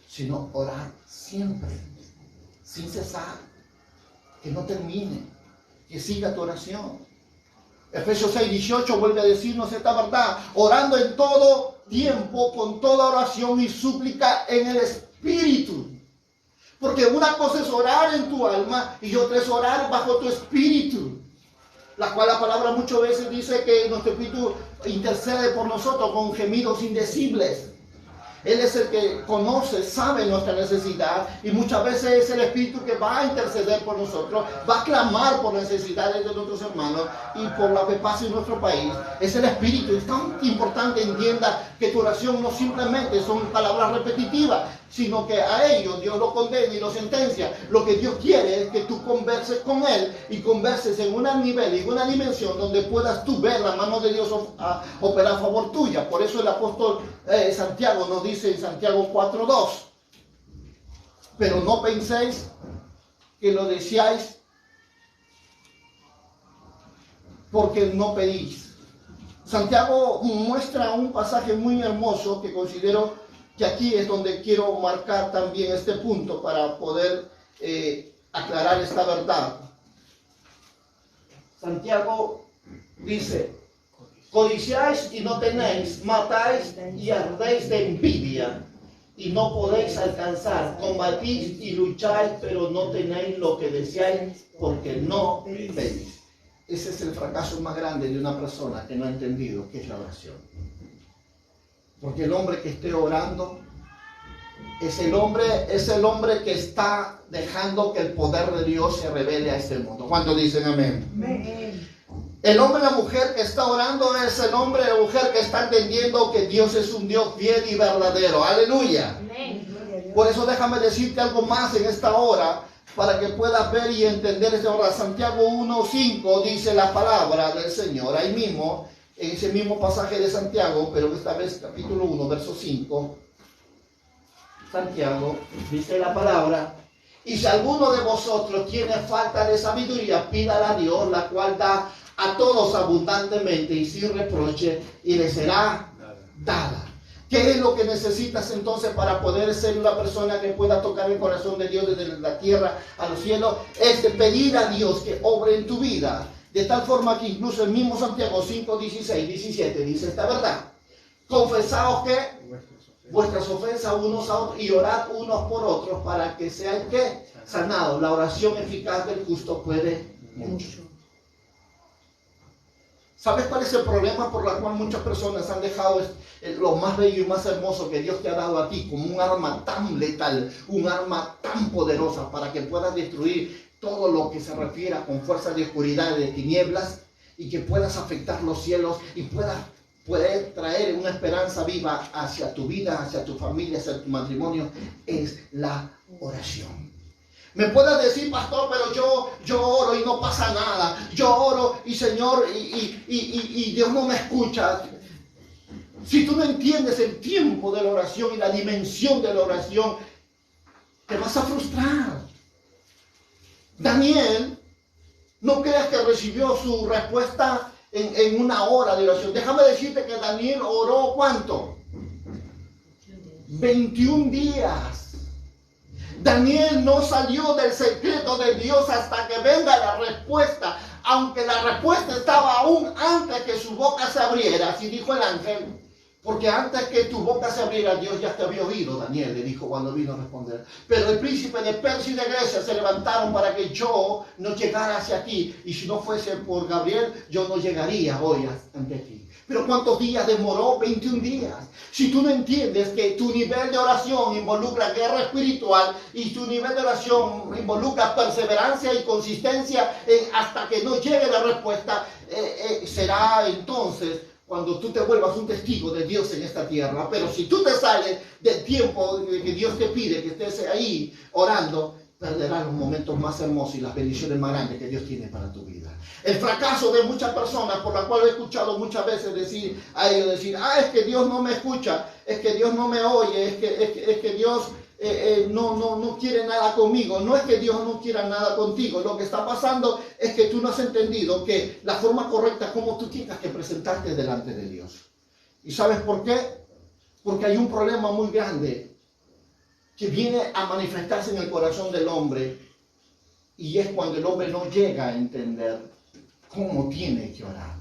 sino orar siempre, sin cesar, que no termine, que siga tu oración. Efesios 6:18 vuelve a decirnos esta verdad: orando en todo tiempo, con toda oración y súplica en el Espíritu. Porque una cosa es orar en tu alma y otra es orar bajo tu espíritu, la cual la palabra muchas veces dice que nuestro espíritu intercede por nosotros con gemidos indecibles. Él es el que conoce, sabe nuestra necesidad, y muchas veces es el Espíritu que va a interceder por nosotros, va a clamar por necesidades de nuestros hermanos y por la paz en nuestro país. Es el Espíritu. Es tan importante entienda que tu oración no simplemente son palabras repetitivas, sino que a ellos Dios lo condena y lo sentencia. Lo que Dios quiere es que tú converses con Él y converses en un nivel y en una dimensión donde puedas tú ver la mano de Dios operar a favor tuya. Por eso el apóstol Santiago nos dice en Santiago 4:2: pero no penséis que lo deseáis porque no pedís. Santiago muestra un pasaje muy hermoso que considero que aquí es donde quiero marcar también este punto para poder aclarar esta verdad. Santiago dice: codiciáis y no tenéis, matáis y ardéis de envidia y no podéis alcanzar, combatís y lucháis, pero no tenéis lo que deseáis porque no pedís. Ese es el fracaso más grande de una persona que no ha entendido qué es la oración. Porque el hombre que esté orando es el hombre que está dejando que el poder de Dios se revele a este mundo. ¿Cuántos dicen amén? Amén. El hombre y la mujer que está orando es el hombre y la mujer que está entendiendo que Dios es un Dios fiel y verdadero. Aleluya. Amén. Por eso déjame decirte algo más en esta hora, para que puedas ver y entender esta hora. Santiago 1:5 dice la palabra del Señor. Ahí mismo, en ese mismo pasaje de Santiago, pero esta vez capítulo 1, verso 5. Santiago dice la palabra: y si alguno de vosotros tiene falta de sabiduría, pídala a Dios, la cual da a todos abundantemente y sin reproche, y le será dada. ¿Qué es lo que necesitas entonces para poder ser una persona que pueda tocar el corazón de Dios desde la tierra a los cielos? Es de pedir a Dios que obre en tu vida, de tal forma que incluso el mismo Santiago 5, 16, 17 dice esta verdad: confesaos que vuestras ofensas unos a otros y orad unos por otros para que sean ¿qué? Sanados. La oración eficaz del justo puede mucho. ¿Sabes cuál es el problema por el cual muchas personas han dejado lo más bello y más hermoso que Dios te ha dado a ti como un arma tan letal, un arma tan poderosa para que puedas destruir todo lo que se refiera con fuerzas de oscuridad y de tinieblas, y que puedas afectar los cielos y puedas traer una esperanza viva hacia tu vida, hacia tu familia, hacia tu matrimonio? Es la oración. Me puedes decir: pastor, pero yo oro y no pasa nada. Yo oro y Señor, y Dios no me escucha. Si tú no entiendes el tiempo de la oración y la dimensión de la oración, te vas a frustrar. Daniel, no creas que recibió su respuesta en una hora de oración. Déjame decirte que Daniel oró ¿cuánto? 21 días. Daniel no salió del secreto de Dios hasta que venga la respuesta, aunque la respuesta estaba aún antes que su boca se abriera. Así dijo el ángel: porque antes que tu boca se abriera, Dios ya te había oído, Daniel, le dijo cuando vino a responder. Pero el príncipe de Persia y de Grecia se levantaron para que yo no llegara hacia ti, y si no fuese por Gabriel, yo no llegaría hoy ante ti. Pero ¿cuántos días demoró? 21 días. Si tú no entiendes que tu nivel de oración involucra guerra espiritual y tu nivel de oración involucra perseverancia y consistencia hasta que no llegue la respuesta, será entonces cuando tú te vuelvas un testigo de Dios en esta tierra. Pero si tú te sales del tiempo que Dios te pide que estés ahí orando, perderás los momentos más hermosos y las bendiciones más grandes que Dios tiene para tu vida. El fracaso de muchas personas, por la cual he escuchado muchas veces decir es que Dios no me escucha, es que Dios no me oye, es que Dios no quiere nada conmigo. No es que Dios no quiera nada contigo. Lo que está pasando es que tú no has entendido que la forma correcta es como tú tienes que presentarte delante de Dios. ¿Y sabes por qué? Porque hay un problema muy grande que viene a manifestarse en el corazón del hombre, y es cuando el hombre no llega a entender cómo tiene que orar.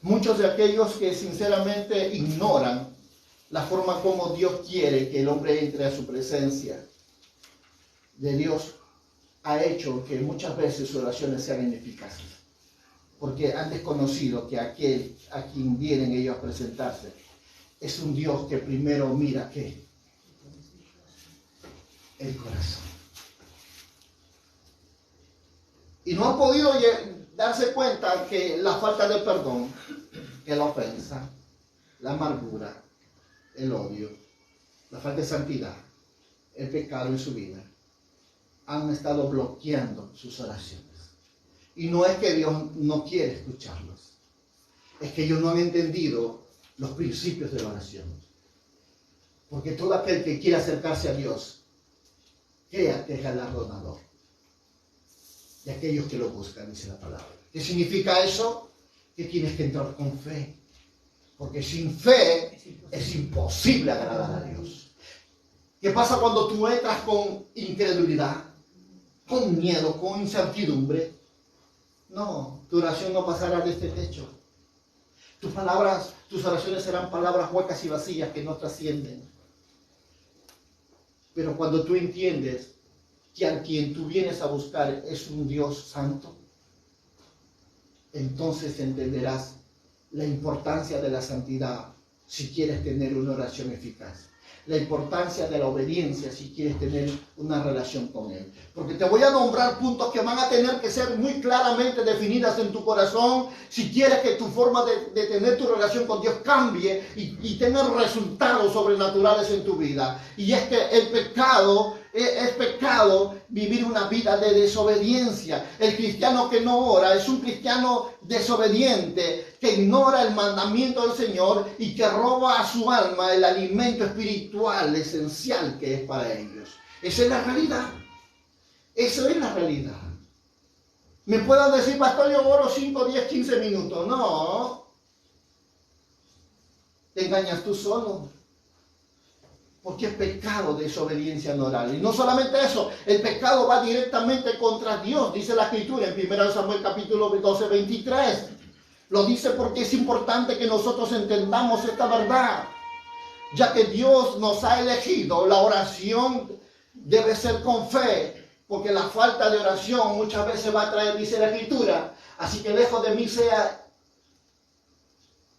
Muchos de aquellos que sinceramente ignoran la forma como Dios quiere que el hombre entre a su presencia de Dios, ha hecho que muchas veces sus oraciones sean ineficaces, porque han desconocido que aquel a quien vienen ellos a presentarse es un Dios que primero mira ¿qué? El corazón. Y no han podido darse cuenta que la falta de perdón, que la ofensa, la amargura, el odio, la falta de santidad, el pecado en su vida, han estado bloqueando sus oraciones. Y no es que Dios no quiere escucharlos, es que ellos no han entendido los principios de la oración. Porque todo aquel que quiere acercarse a Dios, crea que es galardonador de aquellos que lo buscan, dice la palabra. ¿Qué significa eso? Que tienes que entrar con fe, porque sin fe es imposible agradar a Dios. ¿Qué pasa cuando tú entras con incredulidad, con miedo, con incertidumbre? No, tu oración no pasará de este techo. Tus oraciones serán palabras huecas y vacías que no trascienden. Pero cuando tú entiendes que a quien tú vienes a buscar es un Dios santo, entonces entenderás la importancia de la santidad si quieres tener una oración eficaz. La importancia de la obediencia si quieres tener una relación con Él. Porque te voy a nombrar puntos que van a tener que ser muy claramente definidas en tu corazón si quieres que tu forma de tener tu relación con Dios cambie y tenga resultados sobrenaturales en tu vida. Y es que el pecado Es pecado vivir una vida de desobediencia. El cristiano que no ora es un cristiano desobediente, que ignora el mandamiento del Señor y que roba a su alma el alimento espiritual esencial que es para ellos. Esa es la realidad. Esa es la realidad. Me puedan decir, pastor, yo oro 5, 10, 15 minutos. No. Te engañas tú solo. Porque es pecado de desobediencia no oral. Y no solamente eso, el pecado va directamente contra Dios, dice la Escritura en 1 Samuel capítulo 12, 23. Lo dice porque es importante que nosotros entendamos esta verdad. Ya que Dios nos ha elegido, la oración debe ser con fe, porque la falta de oración muchas veces va a traer, dice la Escritura, así que lejos de mí sea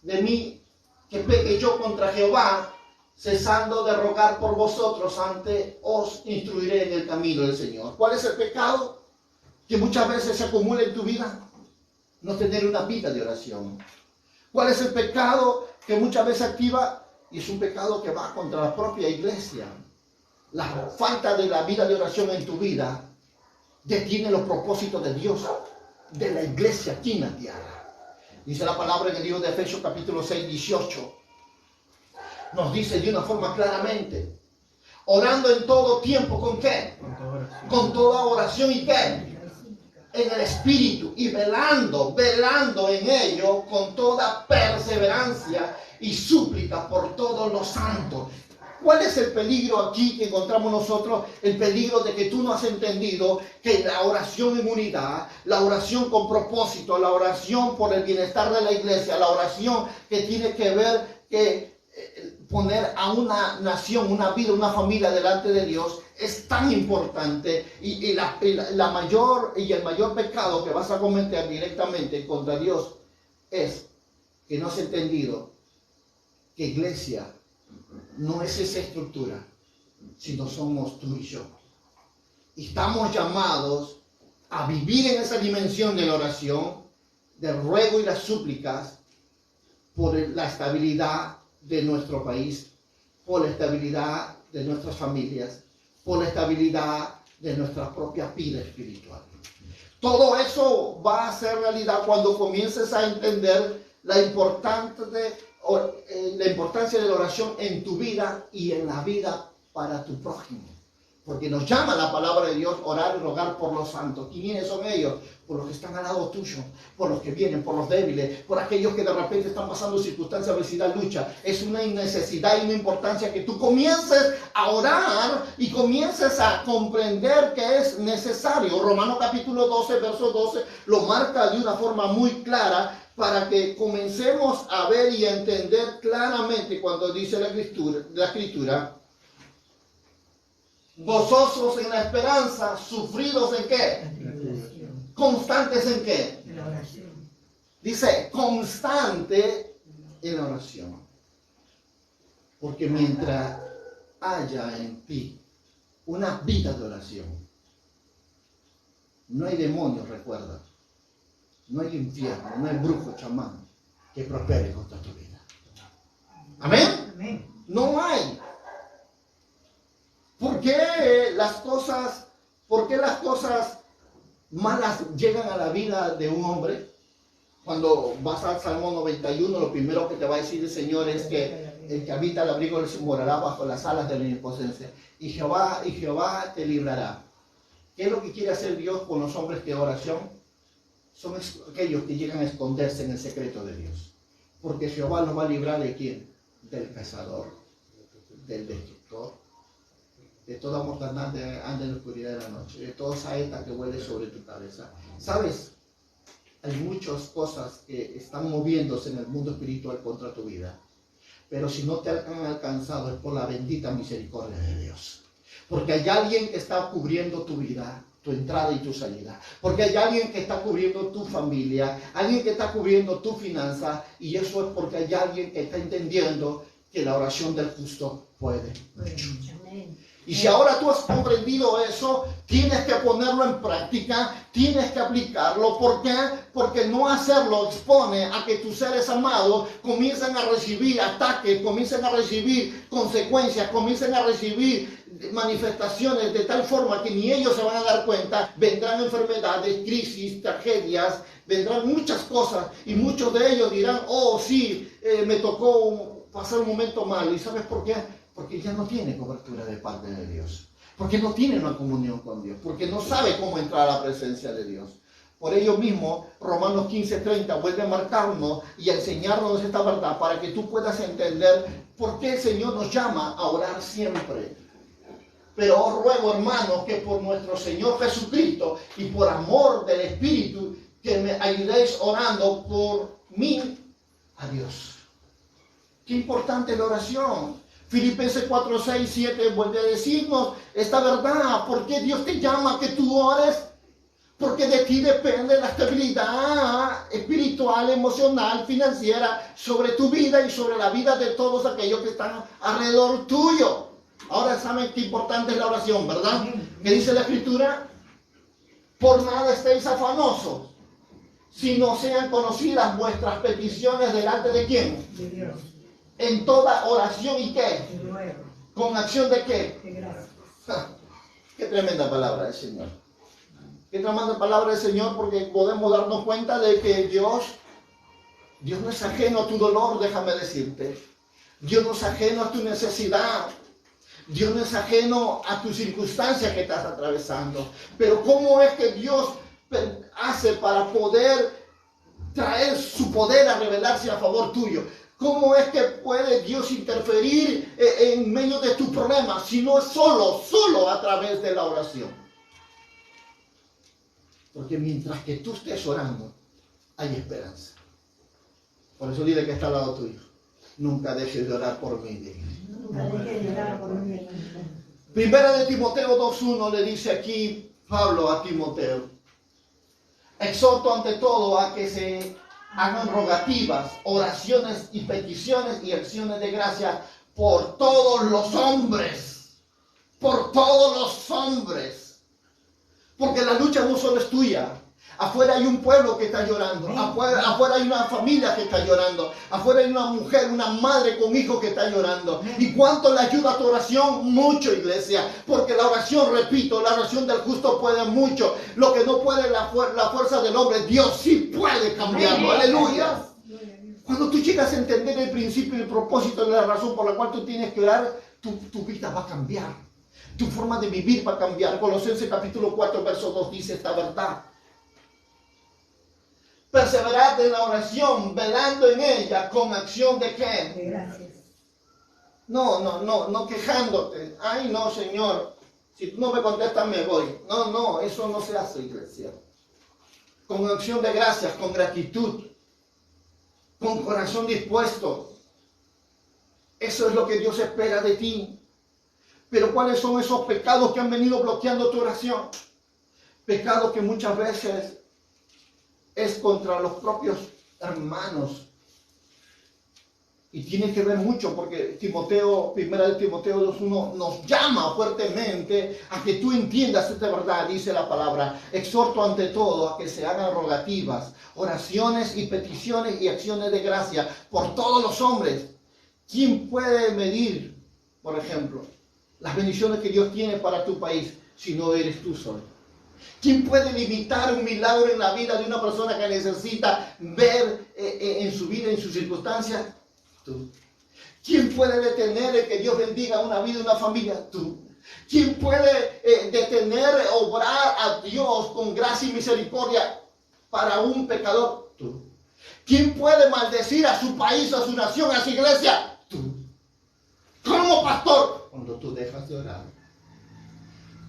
de mí que peque yo contra Jehová, cesando de rogar por vosotros, antes os instruiré en el camino del Señor. ¿Cuál es el pecado que muchas veces se acumula en tu vida? No tener una vida de oración. ¿Cuál es el pecado que muchas veces activa? Y es un pecado que va contra la propia iglesia. La falta de la vida de oración en tu vida detiene los propósitos de Dios, de la iglesia aquí en la tierra. Dice la palabra en el libro de Efesios capítulo 6, 18. Nos dice de una forma claramente, orando en todo tiempo, ¿con qué? Con toda oración y qué? En el Espíritu, y velando en ello con toda perseverancia y súplica por todos los santos. ¿Cuál es el peligro aquí que encontramos nosotros? El peligro de que tú no has entendido que la oración en unidad, la oración con propósito, la oración por el bienestar de la iglesia, la oración que tiene que ver que poner a una nación, una vida, una familia delante de Dios es tan importante, y el mayor pecado que vas a cometer directamente contra Dios es que no has entendido que iglesia no es esa estructura, sino somos tú y yo. Y estamos llamados a vivir en esa dimensión de la oración, del ruego y las súplicas por la estabilidad de nuestro país, por la estabilidad de nuestras familias, por la estabilidad de nuestra propia vida espiritual. Todo eso va a ser realidad cuando comiences a entender la importancia de la oración en tu vida y en la vida para tu prójimo. Porque nos llama la palabra de Dios orar y rogar por los santos. ¿Quiénes son ellos? Por los que están al lado tuyo, por los que vienen, por los débiles, por aquellos que de repente están pasando circunstancias, adversidad, lucha. Es una necesidad y una importancia que tú comiences a orar y comiences a comprender que es necesario. Romanos capítulo 12, verso 12 lo marca de una forma muy clara para que comencemos a ver y a entender claramente cuando dice la escritura, gozosos en la esperanza, sufridos en qué, constantes en qué, En la oración. dice constante en la oración, porque mientras haya en ti una vida de oración, no hay demonios, recuerda, no hay infierno, no hay brujo, chamán que prospere contra tu vida. Amén. Amén. No hay. ¿Por qué las cosas malas llegan a la vida de un hombre? Cuando vas al Salmo 91, lo primero que te va a decir el Señor es que el que habita el abrigo se morará bajo las alas de la omnipotencia. Y Jehová te librará. ¿Qué es lo que quiere hacer Dios con los hombres de oración? Son aquellos que llegan a esconderse en el secreto de Dios. Porque Jehová los va a librar ¿de quién? Del cazador, del destructor, de toda mortandad que anda en la oscuridad de la noche, de toda saeta que vuele sobre tu cabeza. ¿Sabes? Hay muchas cosas que están moviéndose en el mundo espiritual contra tu vida. Pero si no te han alcanzado es por la bendita misericordia de Dios. Porque hay alguien que está cubriendo tu vida, tu entrada y tu salida. Porque hay alguien que está cubriendo tu familia, alguien que está cubriendo tu finanza, y eso es porque hay alguien que está entendiendo que la oración del justo puede mucho. Y si ahora tú has comprendido eso, tienes que ponerlo en práctica, tienes que aplicarlo. ¿Por qué? Porque no hacerlo expone a que tus seres amados comiencen a recibir ataques, comiencen a recibir consecuencias, comiencen a recibir manifestaciones de tal forma que ni ellos se van a dar cuenta. Vendrán enfermedades, crisis, tragedias, vendrán muchas cosas y muchos de ellos dirán, oh sí, me tocó pasar un momento malo. ¿Y sabes por qué? Porque ya no tiene cobertura de parte de Dios, porque no tiene una comunión con Dios, porque no sabe cómo entrar a la presencia de Dios. Por ello mismo, Romanos 15:30 vuelve a marcarnos y a enseñarnos esta verdad para que tú puedas entender por qué el Señor nos llama a orar siempre. Pero os ruego, hermanos, que por nuestro Señor Jesucristo y por amor del Espíritu, que me ayudéis orando por mí a Dios. Qué importante la oración. Filipenses 4:6-7 vuelve a decirnos esta verdad. ¿Por qué Dios te llama a que tú ores? Porque de ti depende la estabilidad espiritual, emocional, financiera, sobre tu vida y sobre la vida de todos aquellos que están alrededor tuyo. Ahora saben qué importante es la oración, ¿verdad? ¿Qué dice la Escritura? Por nada estéis afanosos, si no sean conocidas vuestras peticiones delante de ¿quién? De Dios. En toda oración y ¿qué? De nuevo. ¿Con acción de qué? De gracias. Qué tremenda palabra del Señor. Qué tremenda palabra del Señor, porque podemos darnos cuenta de que Dios no es ajeno a tu dolor, déjame decirte. Dios no es ajeno a tu necesidad. Dios no es ajeno a tus circunstancias que estás atravesando. Pero ¿cómo es que Dios hace para poder traer su poder a revelarse a favor tuyo? ¿Cómo es que puede Dios interferir en medio de tus problemas? Si no es solo a través de la oración. Porque mientras que tú estés orando, hay esperanza. Por eso dile que está al lado tuyo. Nunca dejes de orar por mí. Dile. Nunca dejes de orar por mí. Primera de Timoteo 2:1 le dice aquí Pablo a Timoteo. Exhorto ante todo a que se hagan rogativas, oraciones y peticiones y acciones de gracia por todos los hombres. Por todos los hombres. Porque la lucha no solo es tuya. Afuera hay un pueblo que está llorando. Afuera hay una familia que está llorando. Afuera hay una mujer, una madre con hijos que está llorando. ¿Y cuánto le ayuda a tu oración? Mucho, iglesia. Porque la oración, repito, la oración del justo puede mucho. Lo que no puede la fuerza del hombre, Dios sí puede cambiarlo. Aleluya. Cuando tú llegas a entender el principio y el propósito de la razón por la cual tú tienes que orar, tu vida va a cambiar. Tu forma de vivir va a cambiar. Colosenses capítulo 4, verso 2 dice esta verdad. Perseverad en la oración, velando en ella con acción de ¿qué? De gracias. No quejándote. Ay, no, Señor. Si tú no me contestas, me voy. No, eso no se hace, iglesia. Con acción de gracias, con gratitud, con corazón dispuesto. Eso es lo que Dios espera de ti. Pero ¿cuáles son esos pecados que han venido bloqueando tu oración? Pecados que muchas veces es contra los propios hermanos. Y tiene que ver mucho porque Primera de Timoteo 2:1 nos llama fuertemente a que tú entiendas esta verdad. Dice la palabra, exhorto ante todo a que se hagan rogativas, oraciones y peticiones y acciones de gracia por todos los hombres. ¿Quién puede medir, por ejemplo, las bendiciones que Dios tiene para tu país si no eres tú solo? ¿Quién puede limitar un milagro en la vida de una persona que necesita ver en su vida, en sus circunstancias? Tú. ¿Quién puede detener el que Dios bendiga una vida, una familia? Tú. ¿Quién puede detener, obrar a Dios con gracia y misericordia para un pecador? Tú. ¿Quién puede maldecir a su país, a su nación, a su iglesia? Tú. ¿Cómo, pastor? Cuando tú dejas de orar,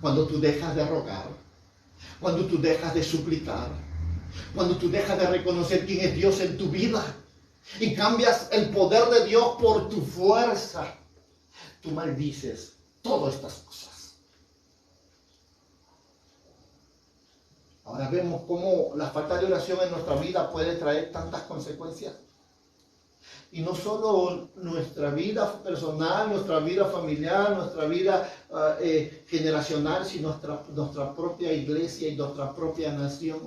cuando tú dejas de rogar, cuando tú dejas de suplicar, cuando tú dejas de reconocer quién es Dios en tu vida y cambias el poder de Dios por tu fuerza, tú maldices todas estas cosas. Ahora vemos cómo la falta de oración en nuestra vida puede traer tantas consecuencias. Y no solo nuestra vida personal, nuestra vida familiar, nuestra vida generacional, sino nuestra propia iglesia y nuestra propia nación.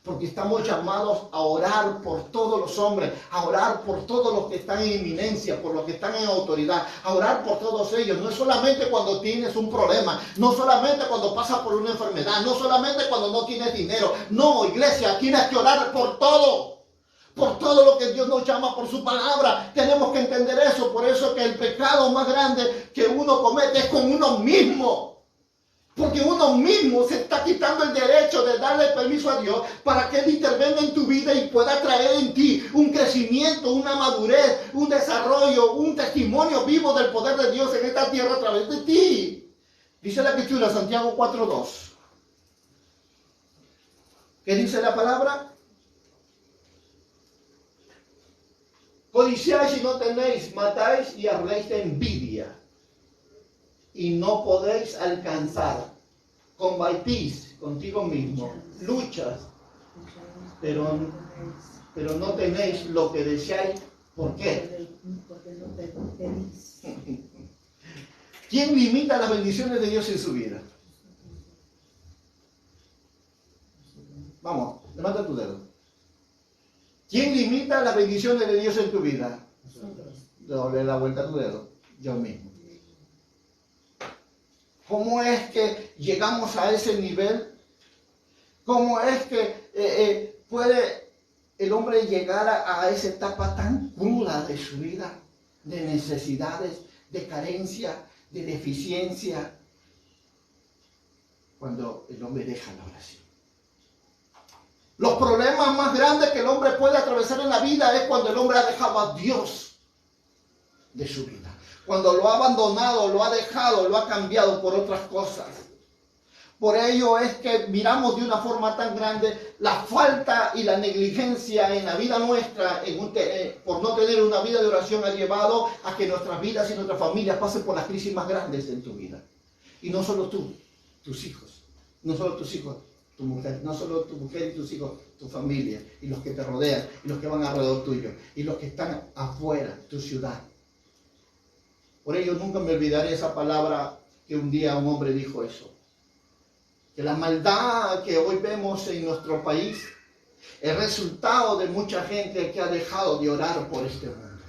Porque estamos llamados a orar por todos los hombres, a orar por todos los que están en inminencia, por los que están en autoridad, a orar por todos ellos. No es solamente cuando tienes un problema, no solamente cuando pasas por una enfermedad, no solamente cuando no tienes dinero. No, iglesia, tienes que orar por todo. Por todo lo que Dios nos llama por su palabra. Tenemos que entender eso. Por eso que el pecado más grande que uno comete es con uno mismo. Porque uno mismo se está quitando el derecho de darle permiso a Dios para que Él intervenga en tu vida y pueda traer en ti un crecimiento, una madurez, un desarrollo, un testimonio vivo del poder de Dios en esta tierra a través de ti. Dice la Escritura, Santiago 4:2. ¿Qué dice la palabra? Codiciáis y no tenéis, matáis y habláis de envidia. Y no podéis alcanzar. Combatís contigo mismo, luchas, pero no tenéis lo que deseáis. ¿Por qué? ¿Quién limita las bendiciones de Dios en su vida? Vamos, levanta tu dedo. ¿Quién limita las bendiciones de Dios en tu vida? Doble la vuelta a tu dedo. Yo mismo. ¿Cómo es que llegamos a ese nivel? ¿Cómo es que puede el hombre llegar a esa etapa tan cruda de su vida? De necesidades, de carencia, de deficiencia. Cuando el hombre deja la oración. Los problemas más grandes que el hombre puede atravesar en la vida es cuando el hombre ha dejado a Dios de su vida. Cuando lo ha abandonado, lo ha dejado, lo ha cambiado por otras cosas. Por ello es que miramos de una forma tan grande la falta y la negligencia en la vida nuestra, por no tener una vida de oración, ha llevado a que nuestras vidas y nuestras familias pasen por las crisis más grandes en tu vida. Y no solo tú, tus hijos, no solo tus hijos, tu mujer, no solo tu mujer y tus hijos, tu familia, y los que te rodean, y los que van alrededor tuyo, y los que están afuera, tu ciudad. Por ello nunca me olvidaré esa palabra que un día un hombre dijo eso. Que la maldad que hoy vemos en nuestro país es resultado de mucha gente que ha dejado de orar por este mundo.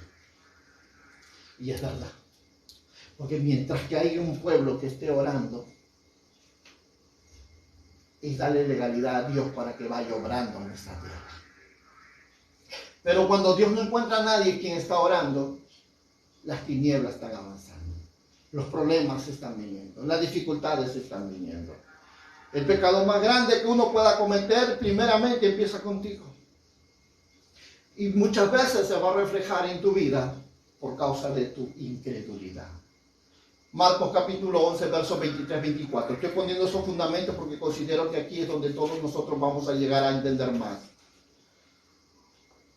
Y es verdad. Porque mientras que hay un pueblo que esté orando, es darle legalidad a Dios para que vaya obrando en esta tierra. Pero cuando Dios no encuentra a nadie quien está orando, las tinieblas están avanzando. Los problemas están viniendo. Las dificultades están viniendo. El pecado más grande que uno pueda cometer, primeramente empieza contigo. Y muchas veces se va a reflejar en tu vida por causa de tu incredulidad. Marcos capítulo 11, versos 23-24. Estoy poniendo esos fundamentos porque considero que aquí es donde todos nosotros vamos a llegar a entender más.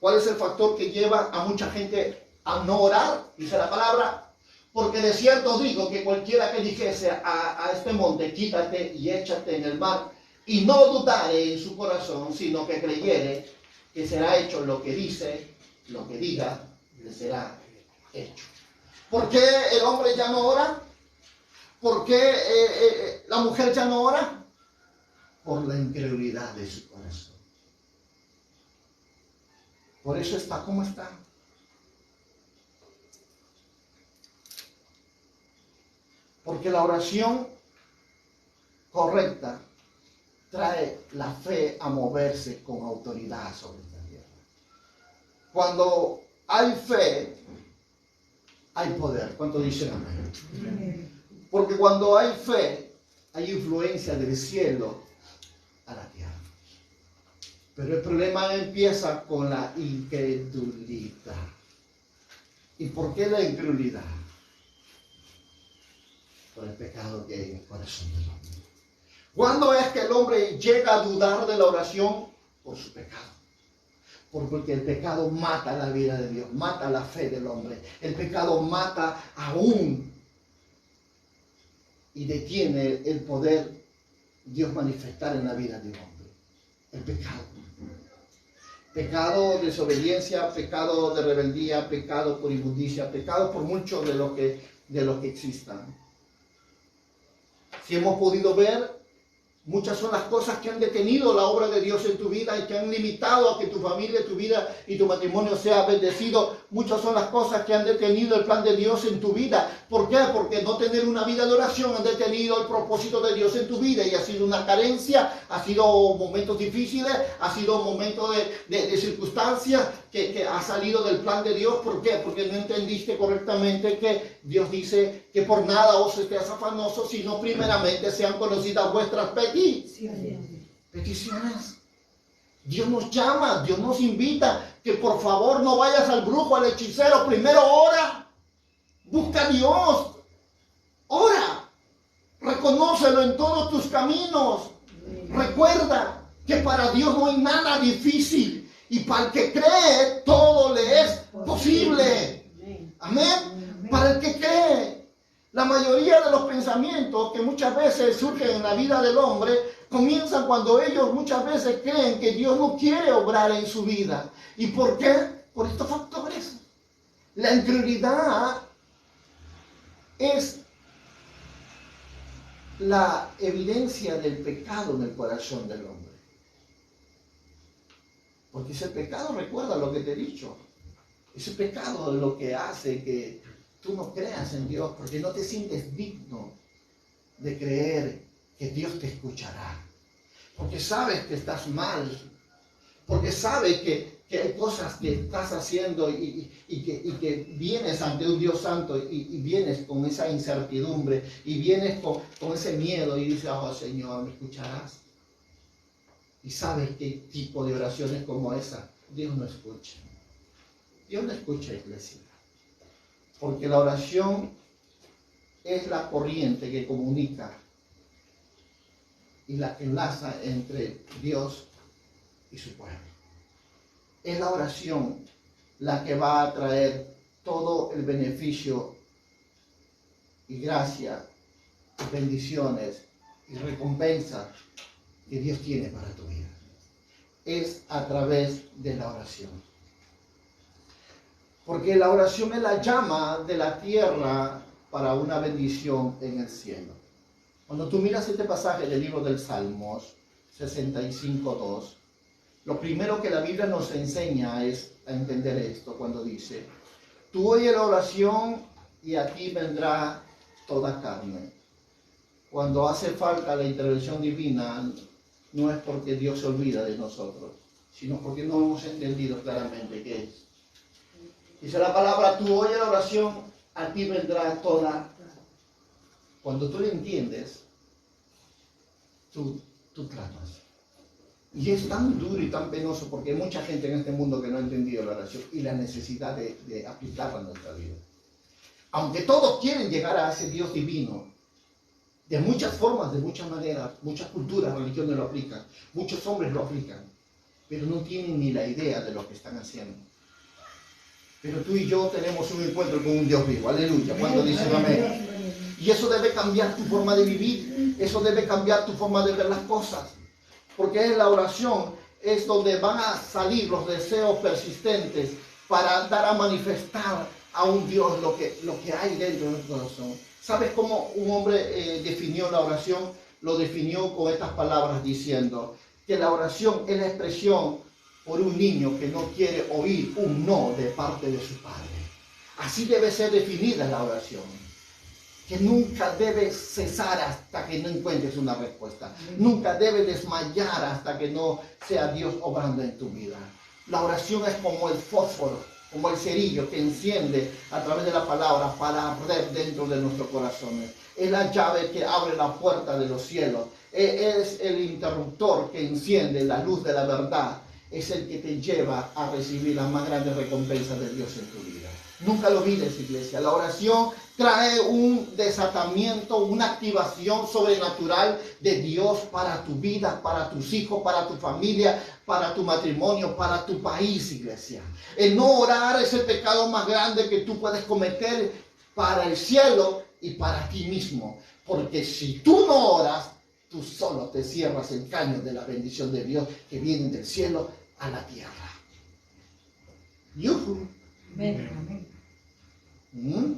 ¿Cuál es el factor que lleva a mucha gente a no orar? Dice la palabra. Porque de cierto os digo que cualquiera que dijese a este monte, quítate y échate en el mar, y no dudare en su corazón, sino que creyere que será hecho lo que dice, lo que diga, le será hecho. ¿Por qué el hombre ya no ora? ¿Por qué la mujer ya no ora? Por la incredulidad de su corazón. Por eso está como está. Porque la oración correcta trae la fe a moverse con autoridad sobre esta tierra. Cuando hay fe, hay poder. ¿Cuánto dicen amén? Porque cuando hay fe, hay influencia del cielo a la tierra. Pero el problema empieza con la incredulidad. ¿Y por qué la incredulidad? Por el pecado que hay en el corazón del hombre. ¿Cuándo es que el hombre llega a dudar de la oración? Por su pecado. Porque el pecado mata la vida de Dios, mata la fe del hombre. El pecado mata aún y detiene el poder Dios manifestar en la vida de un hombre. El pecado. Pecado de desobediencia, pecado de rebeldía, pecado por inmundicia, pecado por mucho de lo que existan. Si hemos podido ver, Muchas son las cosas que han detenido la obra de Dios en tu vida y que han limitado a que tu familia, tu vida y tu matrimonio sea bendecido. Muchas son las cosas que han detenido el plan de Dios en tu vida. ¿Por qué? Porque no tener una vida de oración ha detenido el propósito de Dios en tu vida y ha sido una carencia, ha sido momentos difíciles, ha sido momentos de circunstancias que ha salido del plan de Dios. ¿Por qué? Porque no entendiste correctamente que Dios dice que por nada os estéis afanosos, sino primeramente sean conocidas vuestras peticiones. Dios nos llama, Dios nos invita, que por favor no vayas al brujo, al hechicero, primero ora, busca a Dios, ora, reconócelo en todos tus caminos, recuerda que para Dios no hay nada difícil y para el que cree todo le es posible. Amén. Para el que cree. La mayoría de los pensamientos que muchas veces surgen en la vida del hombre comienzan cuando ellos muchas veces creen que Dios no quiere obrar en su vida. ¿Y por qué? Por estos factores. La interioridad es la evidencia del pecado en el corazón del hombre. Porque ese pecado, recuerda lo que te he dicho, ese pecado es lo que hace que tú no creas en Dios, porque no te sientes digno de creer que Dios te escuchará. Porque sabes que estás mal, porque sabes que hay cosas que estás haciendo y que vienes ante un Dios santo y vienes con esa incertidumbre y vienes con ese miedo y dices, oh Señor, ¿me escucharás? Y sabes qué tipo de oraciones como esa Dios no escucha. Dios no escucha, iglesia. Porque la oración es la corriente que comunica y la que enlaza entre Dios y su pueblo. Es la oración la que va a traer todo el beneficio y gracia, y bendiciones y recompensas que Dios tiene para tu vida. Es a través de la oración. Porque la oración es la llama de la tierra para una bendición en el cielo. Cuando tú miras este pasaje del libro del Salmos 65:2, lo primero que la Biblia nos enseña es a entender esto cuando dice, tú oyes la oración y a ti vendrá toda carne. Cuando hace falta la intervención divina, no es porque Dios se olvida de nosotros, sino porque no hemos entendido claramente qué es. Dice la palabra, tú oyes la oración, a ti vendrá toda. Cuando tú lo entiendes, tú clamas. Y es tan duro y tan penoso porque hay mucha gente en este mundo que no ha entendido la oración y la necesidad de aplicarla en nuestra vida. Aunque todos quieren llegar a ese Dios divino, de muchas formas, de muchas maneras, muchas culturas, religiones lo aplican, muchos hombres lo aplican, pero no tienen ni la idea de lo que están haciendo. Pero tú y yo tenemos un encuentro con un Dios vivo, aleluya, cuando dicen amén. Y eso debe cambiar tu forma de vivir, eso debe cambiar tu forma de ver las cosas. Porque en la oración es donde van a salir los deseos persistentes para dar a manifestar a un Dios lo que hay dentro de nuestro corazón. ¿Sabes cómo un hombre definió la oración? Lo definió con estas palabras diciendo que la oración es la expresión por un niño que no quiere oír un no de parte de su padre. Así debe ser definida la oración. Que nunca debe cesar hasta que no encuentres una respuesta. Nunca debe desmayar hasta que no sea Dios obrando en tu vida. La oración es como el fósforo, como el cerillo que enciende a través de la palabra para arder dentro de nuestros corazones. Es la llave que abre la puerta de los cielos. Es el interruptor que enciende la luz de la verdad. Es el que te lleva a recibir las más grandes recompensas de Dios en tu vida. Nunca lo olvides, iglesia. La oración trae un desatamiento, una activación sobrenatural de Dios para tu vida, para tus hijos, para tu familia, para tu matrimonio, para tu país, iglesia. El no orar es el pecado más grande que tú puedes cometer para el cielo y para ti mismo. Porque si tú no oras, tú solo te cierras el caño de la bendición de Dios que viene del cielo a la tierra. ¡Yujú! Amén. ¿Mm?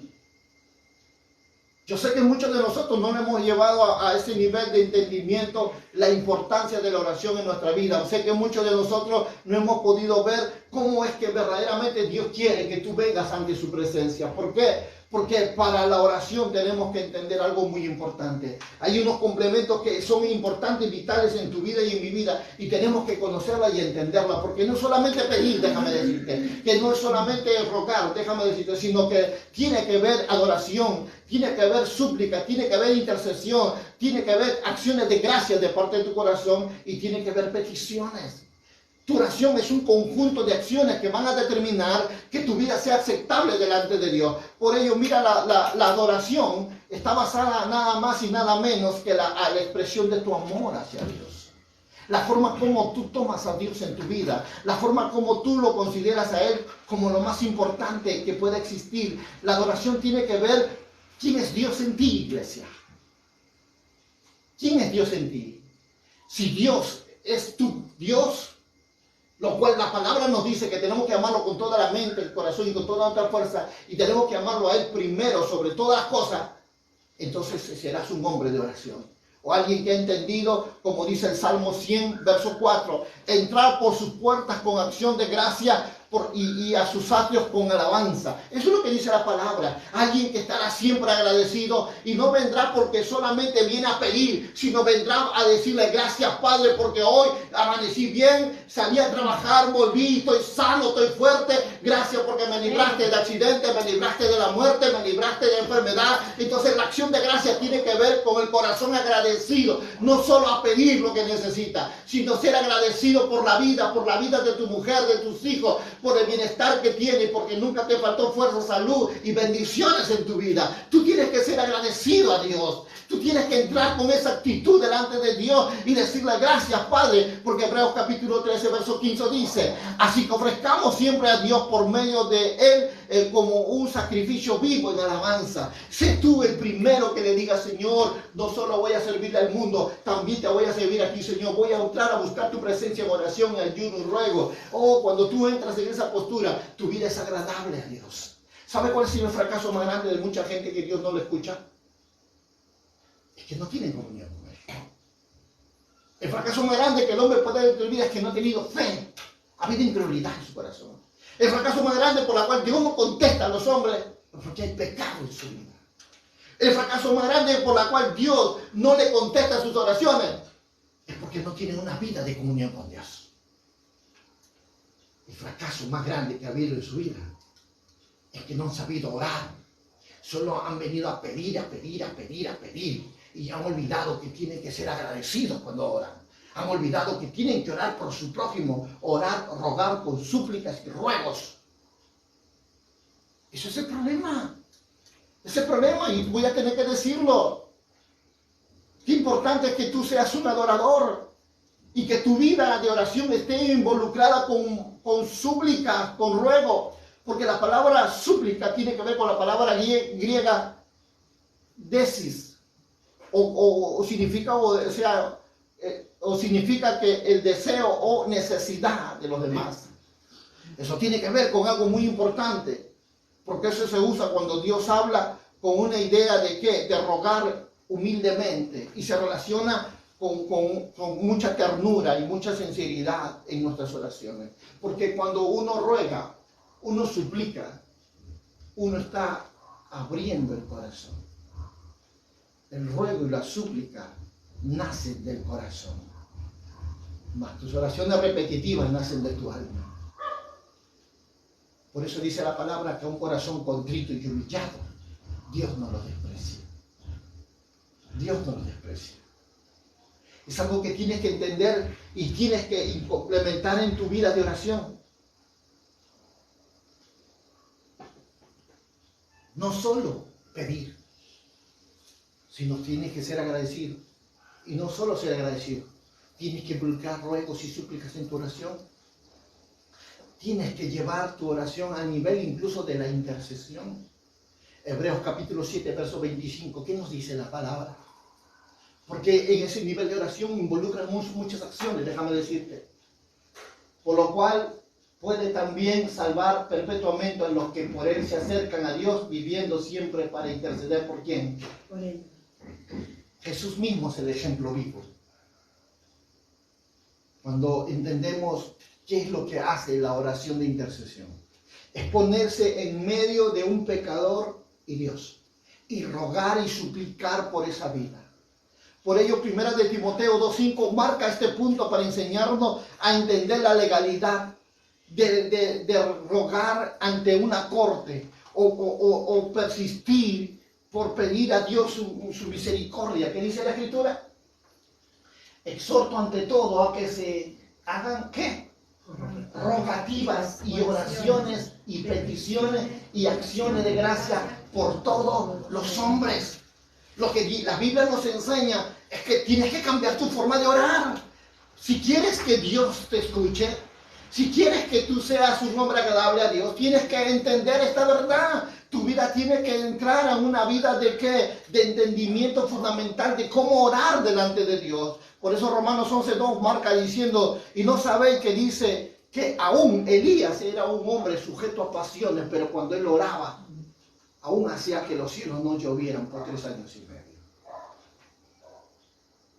Yo sé que muchos de nosotros no hemos llevado a ese nivel de entendimiento la importancia de la oración en nuestra vida. Sé que muchos de nosotros no hemos podido ver cómo es que verdaderamente Dios quiere que tú vengas ante su presencia. ¿Por qué? Porque para la oración tenemos que entender algo muy importante. Hay unos complementos que son importantes, vitales en tu vida y en mi vida, y tenemos que conocerla y entenderla, porque no es solamente pedir, déjame decirte, que no es solamente rogar, déjame decirte, sino que tiene que ver adoración, tiene que haber súplica, tiene que haber intercesión, tiene que haber acciones de gracias de parte de tu corazón y tiene que haber peticiones. Tu oración es un conjunto de acciones que van a determinar que tu vida sea aceptable delante de Dios. Por ello, mira, la adoración está basada nada más y nada menos que la expresión de tu amor hacia Dios. La forma como tú tomas a Dios en tu vida, la forma como tú lo consideras a Él como lo más importante que pueda existir. La adoración tiene que ver quién es Dios en ti, iglesia. ¿Quién es Dios en ti? Si Dios es tu Dios, lo cual la palabra nos dice que tenemos que amarlo con toda la mente, el corazón y con toda nuestra fuerza, y tenemos que amarlo a Él primero sobre todas las cosas, entonces serás un hombre de oración. O alguien que ha entendido, como dice el Salmo 100, verso 4, entrar por sus puertas con acción de gracia y a sus atrios con alabanza. Eso es lo que dice la palabra. Alguien que estará siempre agradecido y no vendrá porque solamente viene a pedir, sino vendrá a decirle gracias, Padre, porque hoy amanecí bien, salí a trabajar, volví, estoy sano, estoy fuerte. Gracias porque me libraste del accidente, me libraste de la muerte, me libraste de la enfermedad. Entonces la acción de gracias tiene que ver con el corazón agradecido, no solo a pedir lo que necesita, sino ser agradecido por la vida de tu mujer, de tus hijos, por el bienestar que tiene, porque nunca te faltó fuerza, salud y bendiciones en tu vida. Tú tienes que ser agradecido a Dios. Tú tienes que entrar con esa actitud delante de Dios y decirle gracias, Padre, porque Hebreos capítulo 13, verso 15 dice, así que ofrezcamos siempre a Dios por medio de Él como un sacrificio vivo en alabanza. Sé tú el primero que le diga, Señor, no solo voy a servirle al mundo, también te voy a servir a ti, Señor. Voy a entrar a buscar tu presencia en oración, en ayuno y ruego. Oh, cuando tú entras en esa postura, tu vida es agradable a Dios. ¿Sabe cuál ha sido el fracaso más grande de mucha gente que Dios no le escucha? Es que no tienen comunión con Él. El fracaso más grande que el hombre puede tener es que no ha tenido fe. Ha habido incredulidad en su corazón. El fracaso más grande por la cual Dios no contesta a los hombres es porque hay pecado en su vida. El fracaso más grande por la cual Dios no le contesta sus oraciones es porque no tienen una vida de comunión con Dios. El fracaso más grande que ha habido en su vida es que no han sabido orar. Solo han venido a pedir, a pedir, a pedir, a pedir. Y han olvidado que tienen que ser agradecidos cuando oran. Han olvidado que tienen que orar por su prójimo. Orar, rogar con súplicas y ruegos. Eso es el problema. Es el problema y voy a tener que decirlo. Qué importante es que tú seas un adorador. Y que tu vida de oración esté involucrada con súplicas, con ruego. Porque la palabra súplica tiene que ver con la palabra griega desis. O significa, o significa que el deseo o necesidad de los demás. Eso tiene que ver con algo muy importante. Porque eso se usa cuando Dios habla con una idea de ¿qué? De rogar humildemente. Y se relaciona con mucha ternura y mucha sinceridad en nuestras oraciones. Porque cuando uno ruega, uno suplica, uno está abriendo el corazón. El ruego y la súplica nacen del corazón. Mas tus oraciones repetitivas nacen de tu alma. Por eso dice la palabra que un corazón contrito y humillado, Dios no lo desprecia. Dios no lo desprecia. Es algo que tienes que entender y tienes que implementar en tu vida de oración. No solo pedir, sino tienes que ser agradecido. Y no solo ser agradecido, tienes que involucrar ruegos y súplicas en tu oración. Tienes que llevar tu oración al nivel incluso de la intercesión. Hebreos capítulo 7, verso 25, ¿qué nos dice la palabra? Porque en ese nivel de oración involucran muchas acciones, déjame decirte. Por lo cual, puede también salvar perpetuamente a los que por Él se acercan a Dios, viviendo siempre para interceder por quién. Por Él. Jesús mismo es el ejemplo vivo. Cuando entendemos qué es lo que hace la oración de intercesión, es ponerse en medio de un pecador y Dios, y rogar y suplicar por esa vida. Por ello, 1 de Timoteo 2:5 marca este punto para enseñarnos a entender la legalidad de rogar ante una corte o persistir por pedir a Dios su misericordia. ¿Qué dice la Escritura? Exhorto ante todo a que se hagan, ¿qué? Rogativas y oraciones y peticiones y acciones de gracia por todos los hombres. Lo que la Biblia nos enseña es que tienes que cambiar tu forma de orar. Si quieres que Dios te escuche, si quieres que tú seas un hombre agradable a Dios, tienes que entender esta verdad. Tu vida tiene que entrar a una vida de ¿qué? De entendimiento fundamental de cómo orar delante de Dios. Por eso Romanos 11:2 marca diciendo, y no sabéis que dice que aún Elías era un hombre sujeto a pasiones, pero cuando él oraba, aún hacía que los cielos no llovieran por 3 años y medio.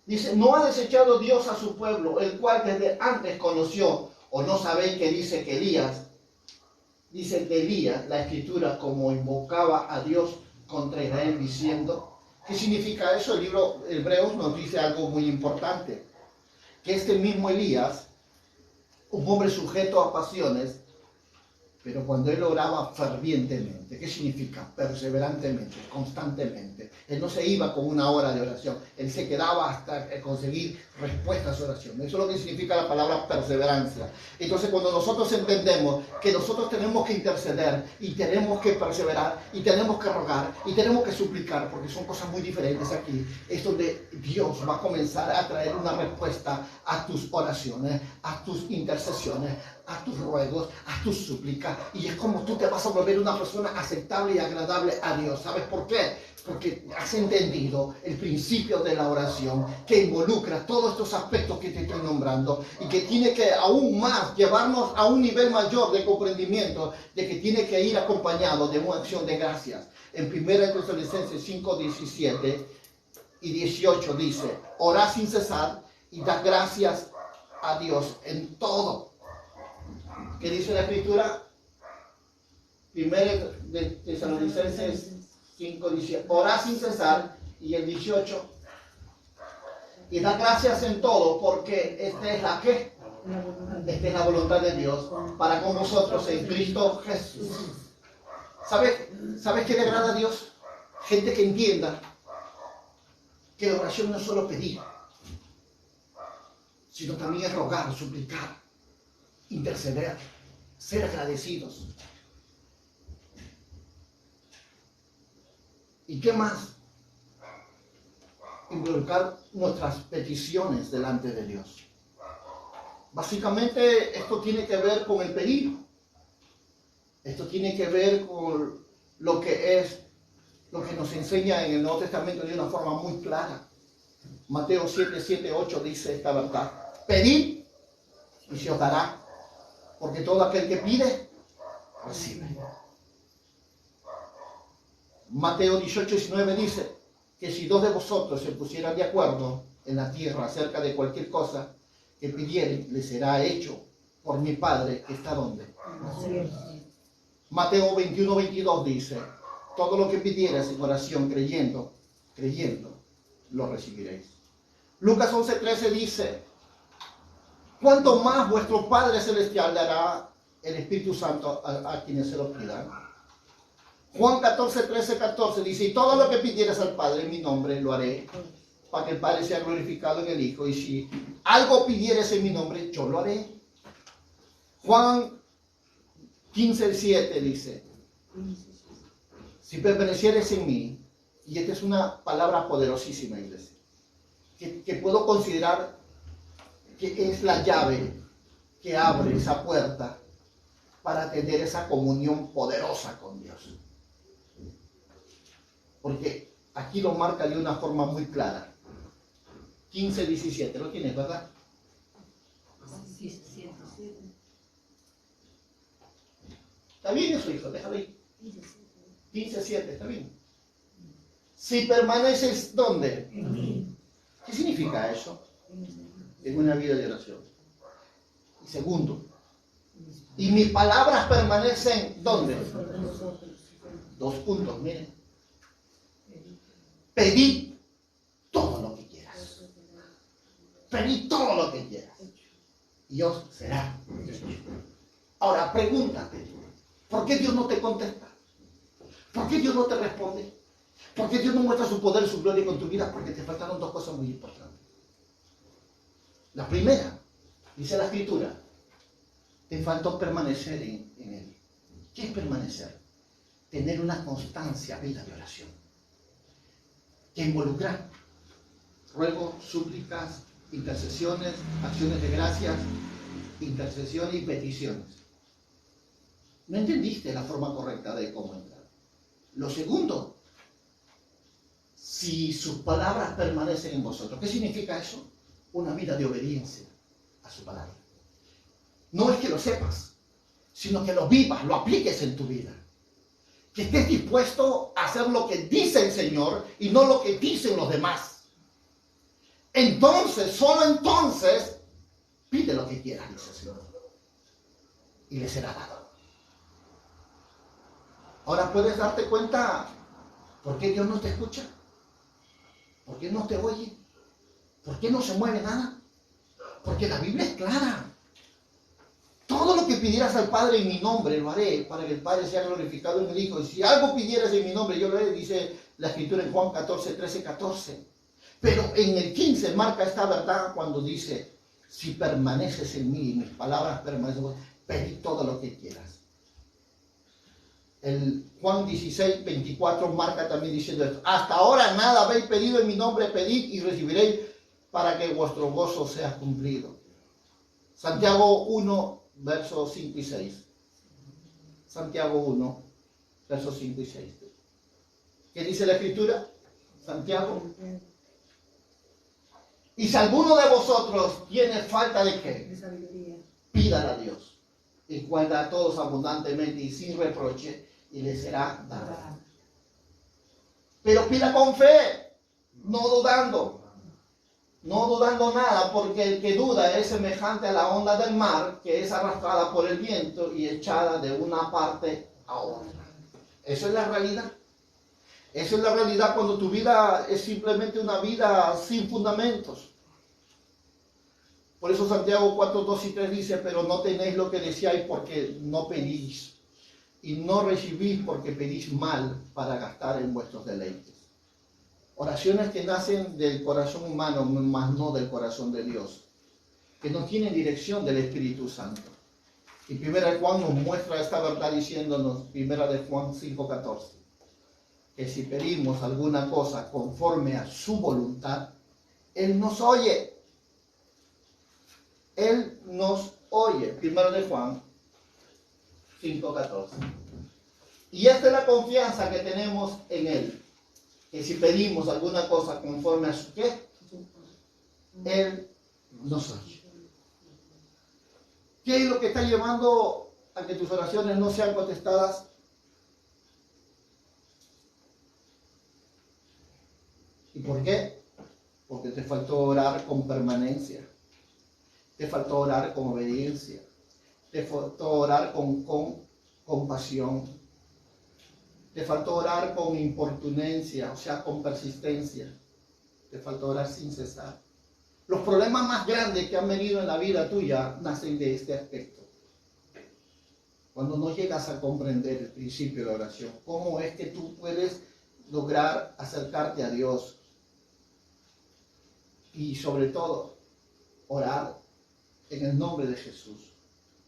Dice, no ha desechado Dios a su pueblo, el cual desde antes conoció. O no sabéis que dice que Elías, dice que Elías, la Escritura, como invocaba a Dios contra Israel diciendo, ¿qué significa eso? El libro Hebreos nos dice algo muy importante, que este mismo Elías, un hombre sujeto a pasiones, pero cuando él oraba fervientemente, ¿qué significa? Perseverantemente, constantemente. Él no se iba con una hora de oración, él se quedaba hasta conseguir respuesta a su oración. Eso es lo que significa la palabra perseverancia. Entonces, cuando nosotros entendemos que nosotros tenemos que interceder y tenemos que perseverar y tenemos que rogar y tenemos que suplicar, porque son cosas muy diferentes aquí, es donde Dios va a comenzar a traer una respuesta a tus oraciones, a tus intercesiones, a tus ruegos, a tus súplicas, y es como tú te vas a volver una persona aceptable y agradable a Dios. ¿Sabes por qué? Porque has entendido el principio de la oración, que involucra todos estos aspectos que te estoy nombrando, y que tiene que aún más llevarnos a un nivel mayor de comprendimiento, de que tiene que ir acompañado de una acción de gracias. En 1 Tesalonicenses 5, 17 y 18 dice, orad sin cesar y dad gracias a Dios en todo. ¿Qué dice la Escritura? 1 de Tesalonicenses 5 dice, orad sin cesar, y el 18, y da gracias en todo, porque esta es la ¿qué? Esta es la voluntad de Dios para con vosotros en Cristo Jesús. ¿Sabes qué le agrada a Dios? Gente que entienda que la oración no es solo pedir, sino también es rogar, suplicar, interceder, ser agradecidos. ¿Y qué más? Involucrar nuestras peticiones delante de Dios. Básicamente esto tiene que ver con el pedir. Esto tiene que ver con lo que nos enseña en el Nuevo Testamento de una forma muy clara. Mateo 7, 7, 8 dice esta verdad. Pedid y se os dará, porque todo aquel que pide, recibe. Mateo 18, 19 dice que si 2 de vosotros se pusieran de acuerdo en la tierra acerca de cualquier cosa que pidieren, les será hecho por mi Padre que está donde. Mateo 21, 22 dice, todo lo que pidieras en oración creyendo, lo recibiréis. Lucas 11, 13 dice, cuánto más vuestro Padre Celestial dará el Espíritu Santo a quienes se lo pidan. Juan 14, 13, 14 dice, y todo lo que pidieras al Padre en mi nombre lo haré, para que el Padre sea glorificado en el Hijo, y si algo pidieres en mi nombre, yo lo haré. Juan 15, 7 dice, si permanecieres en mí, y esta es una palabra poderosísima, iglesia, que puedo considerar que es la llave que abre esa puerta para tener esa comunión poderosa con Dios. Porque aquí lo marca de una forma muy clara. 15, 17, ¿lo tienes, verdad? ¿Está bien eso, hijo? Déjalo ahí. 15:7, ¿está bien? Si permaneces, ¿dónde? ¿Qué significa eso? En una vida de oración. Y segundo, y mis palabras permanecen, ¿dónde? 2 puntos, miren. Pedid todo lo que quieras. Pedid todo lo que quieras. Y os será hecho. Ahora, pregúntate, ¿por qué Dios no te contesta? ¿Por qué Dios no te responde? ¿Por qué Dios no muestra su poder, su gloria con tu vida? Porque te faltaron 2 cosas muy importantes. La primera, dice la Escritura, te faltó permanecer en Él. ¿Qué es permanecer? Tener una constancia, vida de oración. Que involucra ruegos, súplicas, intercesiones, acciones de gracias, intercesiones y peticiones. No entendiste la forma correcta de cómo entrar. Lo segundo, si sus palabras permanecen en vosotros. ¿Qué significa eso? Una vida de obediencia a su palabra. No es que lo sepas, sino que lo vivas, lo apliques en tu vida. Que estés dispuesto a hacer lo que dice el Señor y no lo que dicen los demás. Entonces, solo entonces, pide lo que quieras, dice el Señor. Y le será dado. Ahora puedes darte cuenta por qué Dios no te escucha. ¿Por qué no te oye? ¿Por qué no se mueve nada? Porque la Biblia es clara. Todo lo que pidieras al Padre en mi nombre lo haré para que el Padre sea glorificado en el Hijo. Y si algo pidieras en mi nombre, yo lo haré, dice la Escritura en Juan 14:13-14. Pero en el 15 marca esta verdad cuando dice, si permaneces en mí y mis palabras permanecen en vos, pedid todo lo que quieras. El Juan 16:24 marca también diciendo esto, hasta ahora nada habéis pedido en mi nombre, pedid y recibiréis para que vuestro gozo sea cumplido. Santiago 1, versos 5 y 6. Santiago 1, versos 5 y 6. ¿Qué dice la Escritura? Santiago. Y si alguno de vosotros tiene falta de qué, de sabiduría, pídala a Dios, el cual da a todos abundantemente y sin reproche, y le será dada. Pero pida con fe, no dudando. No dudando nada, porque el que duda es semejante a la onda del mar, que es arrastrada por el viento y echada de una parte a otra. Eso es la realidad. Eso es la realidad cuando tu vida es simplemente una vida sin fundamentos. Por eso Santiago 4, 2 y 3 dice, pero no tenéis lo que deseáis porque no pedís. Y no recibís porque pedís mal para gastar en vuestros deleites. Oraciones que nacen del corazón humano, más no del corazón de Dios. Que no tienen dirección del Espíritu Santo. Y 1 Juan nos muestra esta verdad diciéndonos, 1 Juan 5:14, que si pedimos alguna cosa conforme a su voluntad, Él nos oye. Él nos oye. 1 Juan 5:14. Y esta es la confianza que tenemos en Él. Que si pedimos alguna cosa conforme a su qué, Él nos oye. ¿Qué es lo que está llevando a que tus oraciones no sean contestadas? ¿Y por qué? Porque te faltó orar con permanencia. Te faltó orar con obediencia. Te faltó orar con compasión. Te faltó orar con importunencia, o sea, con persistencia. Te faltó orar sin cesar. Los problemas más grandes que han venido en la vida tuya nacen de este aspecto. Cuando no llegas a comprender el principio de oración, cómo es que tú puedes lograr acercarte a Dios y sobre todo orar en el nombre de Jesús,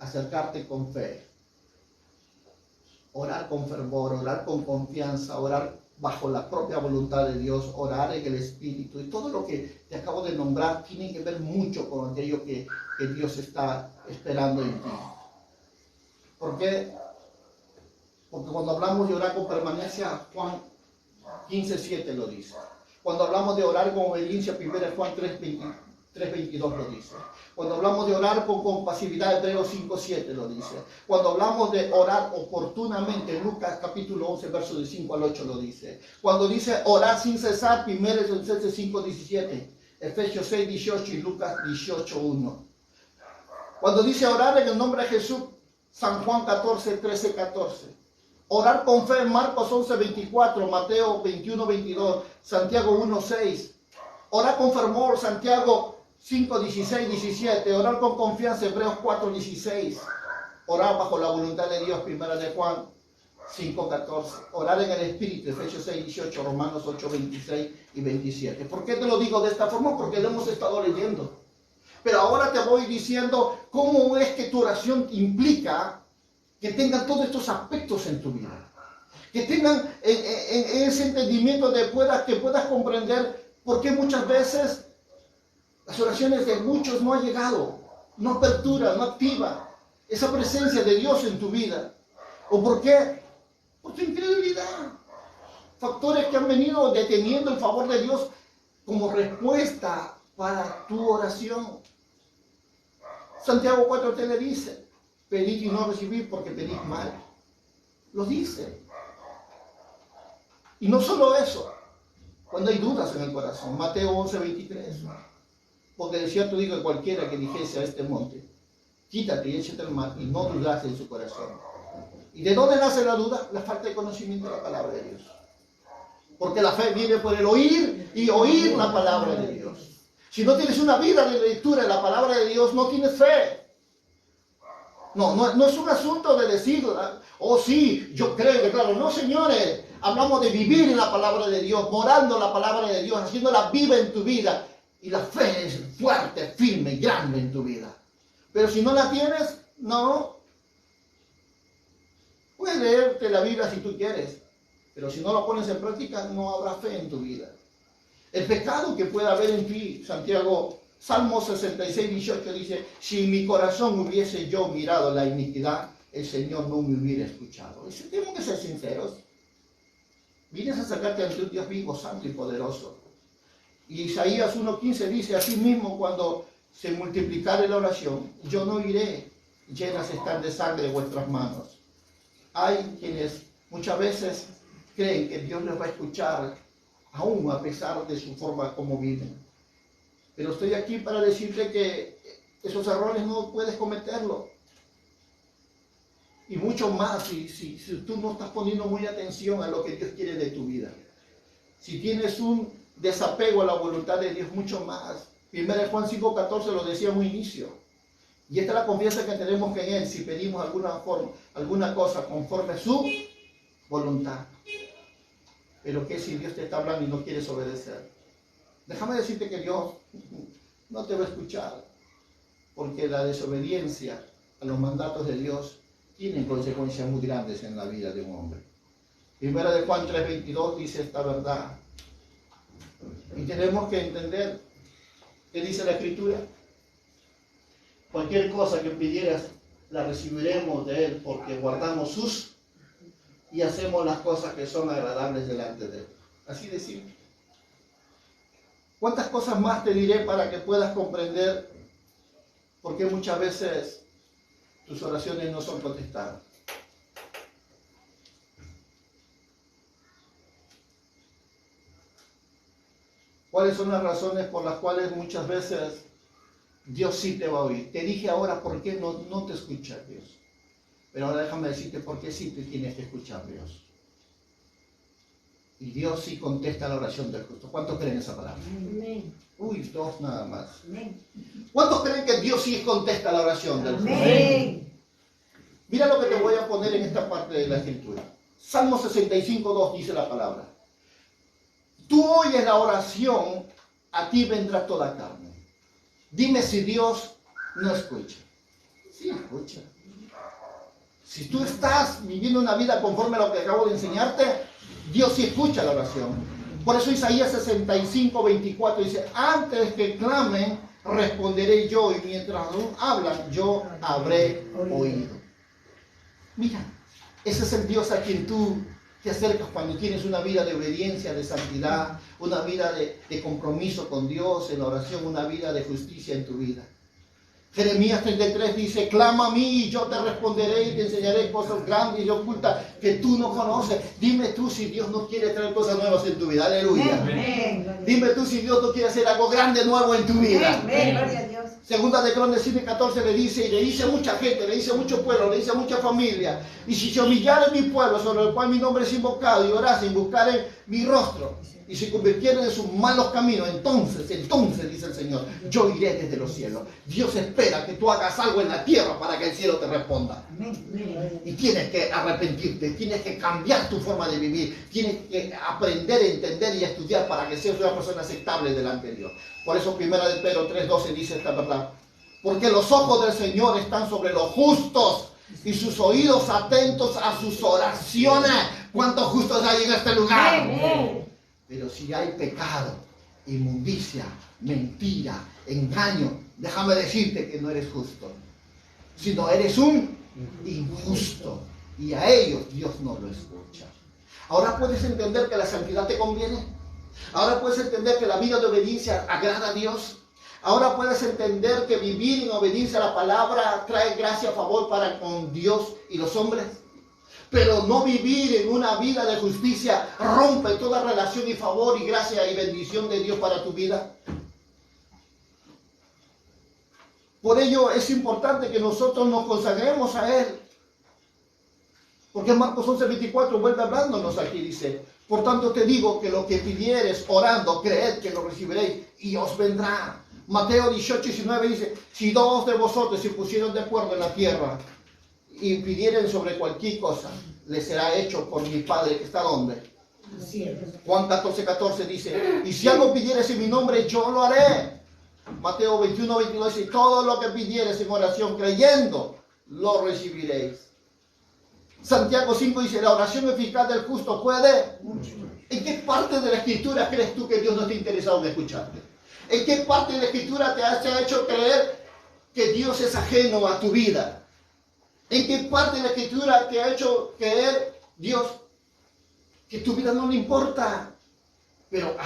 acercarte con fe. Orar con fervor, orar con confianza, orar bajo la propia voluntad de Dios, orar en el Espíritu. Y todo lo que te acabo de nombrar tiene que ver mucho con aquello que Dios está esperando en ti. ¿Por qué? Porque cuando hablamos de orar con permanencia, Juan 15:7 lo dice. Cuando hablamos de orar con obediencia, 1 Juan 3:22 lo dice. Cuando hablamos de orar con compasividad, Hebreos 5:7 lo dice. Cuando hablamos de orar oportunamente, Lucas capítulo 11, versos de 5 al 8 lo dice. Cuando dice orar sin cesar, 1 Tesalonicenses 5:17, Efesios 6:18 y Lucas 18:1. Cuando dice orar en el nombre de Jesús, San Juan 13:14. Orar con fe, Marcos 11:24, Mateo 21:22, Santiago 1:6. Orar con fervor, Santiago 5:16-17. Orar con confianza, Hebreos 4:16. Orar bajo la voluntad de Dios, 1 de Juan 5:14. Orar en el Espíritu, Efesios 6:18, Romanos 8:26 y 27. ¿Por qué te lo digo de esta forma? Porque lo hemos estado leyendo. Pero ahora te voy diciendo cómo es que tu oración implica que tengan todos estos aspectos en tu vida. Que tengan en ese entendimiento de que puedas comprender por qué muchas veces las oraciones de muchos no han llegado, no apertura, no activa esa presencia de Dios en tu vida. ¿O por qué? Por tu incredulidad. Factores que han venido deteniendo el favor de Dios como respuesta para tu oración. Santiago 4:3 le dice, pedid y no recibid porque pedid mal. Lo dice. Y no solo eso, cuando hay dudas en el corazón. Mateo 11:23. Porque de cierto digo que cualquiera que dijese a este monte, quítate y échate al mar, y no dudase en su corazón. ¿Y de dónde nace la duda? La falta de conocimiento de la palabra de Dios. Porque la fe viene por el oír y oír la palabra de Dios. Si no tienes una vida de lectura de la palabra de Dios, no tienes fe. No es un asunto de decir, oh sí, yo creo que claro. No, señores, hablamos de vivir en la palabra de Dios, morando la palabra de Dios, haciéndola viva en tu vida. Y la fe es fuerte, firme y grande en tu vida. Pero si no la tienes, no. Puedes leerte la Biblia si tú quieres, pero si no lo pones en práctica, no habrá fe en tu vida. El pecado que pueda haber en ti, Salmo 66:18 dice, si en mi corazón hubiese yo mirado la iniquidad, el Señor no me hubiera escuchado. Y tenemos que ser sinceros. Vienes a sacarte ante un Dios vivo, santo y poderoso. Y Isaías 1:15 dice, así mismo cuando se multiplicare la oración, yo no iré, llenas están de sangre vuestras manos. Hay quienes muchas veces creen que Dios les va a escuchar, aún a pesar de su forma como viven. Pero estoy aquí para decirte que esos errores no puedes cometerlos. Y mucho más si tú no estás poniendo muy atención a lo que Dios quiere de tu vida. Si tienes un desapego a la voluntad de Dios, mucho más. 1 Juan 5:14 lo decía muy inicio. Y esta es la confianza que tenemos en Él si pedimos alguna cosa conforme a su voluntad. Pero ¿qué si Dios te está hablando y no quieres obedecer? Déjame decirte que Dios no te va a escuchar, porque la desobediencia a los mandatos de Dios tiene consecuencias muy grandes en la vida de un hombre. 1 de Juan 3:22 dice esta verdad. Y tenemos que entender qué dice la Escritura. Cualquier cosa que pidieras la recibiremos de Él, porque guardamos sus y hacemos las cosas que son agradables delante de Él. Así de simple. ¿Cuántas cosas más te diré para que puedas comprender por qué muchas veces tus oraciones no son contestadas? ¿Cuáles son las razones por las cuales muchas veces Dios sí te va a oír? Te dije ahora por qué no te escucha Dios. Pero ahora déjame decirte por qué sí te tienes que escuchar Dios. Y Dios sí contesta la oración del justo. ¿Cuántos creen esa palabra? Amén. Uy, dos nada más. Amén. ¿Cuántos creen que Dios sí contesta la oración del justo? Amén. Mira lo que te voy a poner en esta parte de la Escritura. Salmo 65:2 dice la palabra. Tú oyes la oración, a ti vendrá toda carne. Dime si Dios no escucha. Sí escucha. Si tú estás viviendo una vida conforme a lo que acabo de enseñarte, Dios sí escucha la oración. Por eso Isaías 65:24 dice, antes que clamen, responderé yo, y mientras aún hablan, yo habré oído. Mira, ese es el Dios a quien tú te acercas cuando tienes una vida de obediencia, de santidad, una vida de compromiso con Dios en oración, una vida de justicia en tu vida. Jeremías 33 dice, clama a mí y yo te responderé y te enseñaré cosas grandes y ocultas que tú no conoces. Dime tú si Dios no quiere traer cosas nuevas en tu vida. Aleluya. Amén. Dime tú si Dios no quiere hacer algo grande nuevo en tu vida. Amén. Gloria a Dios. Segunda de Crónicas 7:14 le dice, y le dice a mucha gente, le dice a mucho pueblo, le dice a mucha familia, y si se humillare mi pueblo, sobre el cual mi nombre es invocado, y orasen, buscaren mi rostro, y se convirtieren en sus malos caminos, entonces, dice el Señor, yo iré desde los cielos. Dios espera que tú hagas algo en la tierra para que el cielo te responda. Amén. Y tienes que arrepentirte, tienes que cambiar tu forma de vivir, tienes que aprender, entender y estudiar para que seas una persona aceptable delante de Dios. Por eso 1 de Pedro 3:12 dice esta verdad. Porque los ojos del Señor están sobre los justos y sus oídos atentos a sus oraciones. ¿Cuántos justos hay en este lugar? Amén. Pero si hay pecado, inmundicia, mentira, engaño, déjame decirte que no eres justo, sino eres un injusto. Y a ellos Dios no lo escucha. Ahora puedes entender que la santidad te conviene. Ahora puedes entender que la vida de obediencia agrada a Dios. Ahora puedes entender que vivir en obediencia a la palabra trae gracia a favor para con Dios y los hombres. Pero no vivir en una vida de justicia rompe toda relación y favor y gracia y bendición de Dios para tu vida. Por ello es importante que nosotros nos consagremos a Él. Porque Marcos 11:24 vuelve hablándonos aquí, dice, por tanto te digo que lo que pidieres orando, creed que lo recibiréis y os vendrá. Mateo 18:19 dice, si dos de vosotros se pusieron de acuerdo en la tierra y pidieren sobre cualquier cosa, les será hecho por mi Padre que está donde. Juan 14:14 dice, y si algo pidieres en mi nombre, yo lo haré. Mateo 21:22 dice, todo lo que pidieres en oración creyendo, lo recibiréis. Santiago 5 dice, la oración eficaz del justo puede. ¿En qué parte de la escritura crees tú que Dios no está interesado en escucharte? ¿En qué parte de la escritura te ha hecho creer que Dios es ajeno a tu vida? ¿En qué parte de la escritura te ha hecho creer Dios que tu vida no le importa? Pero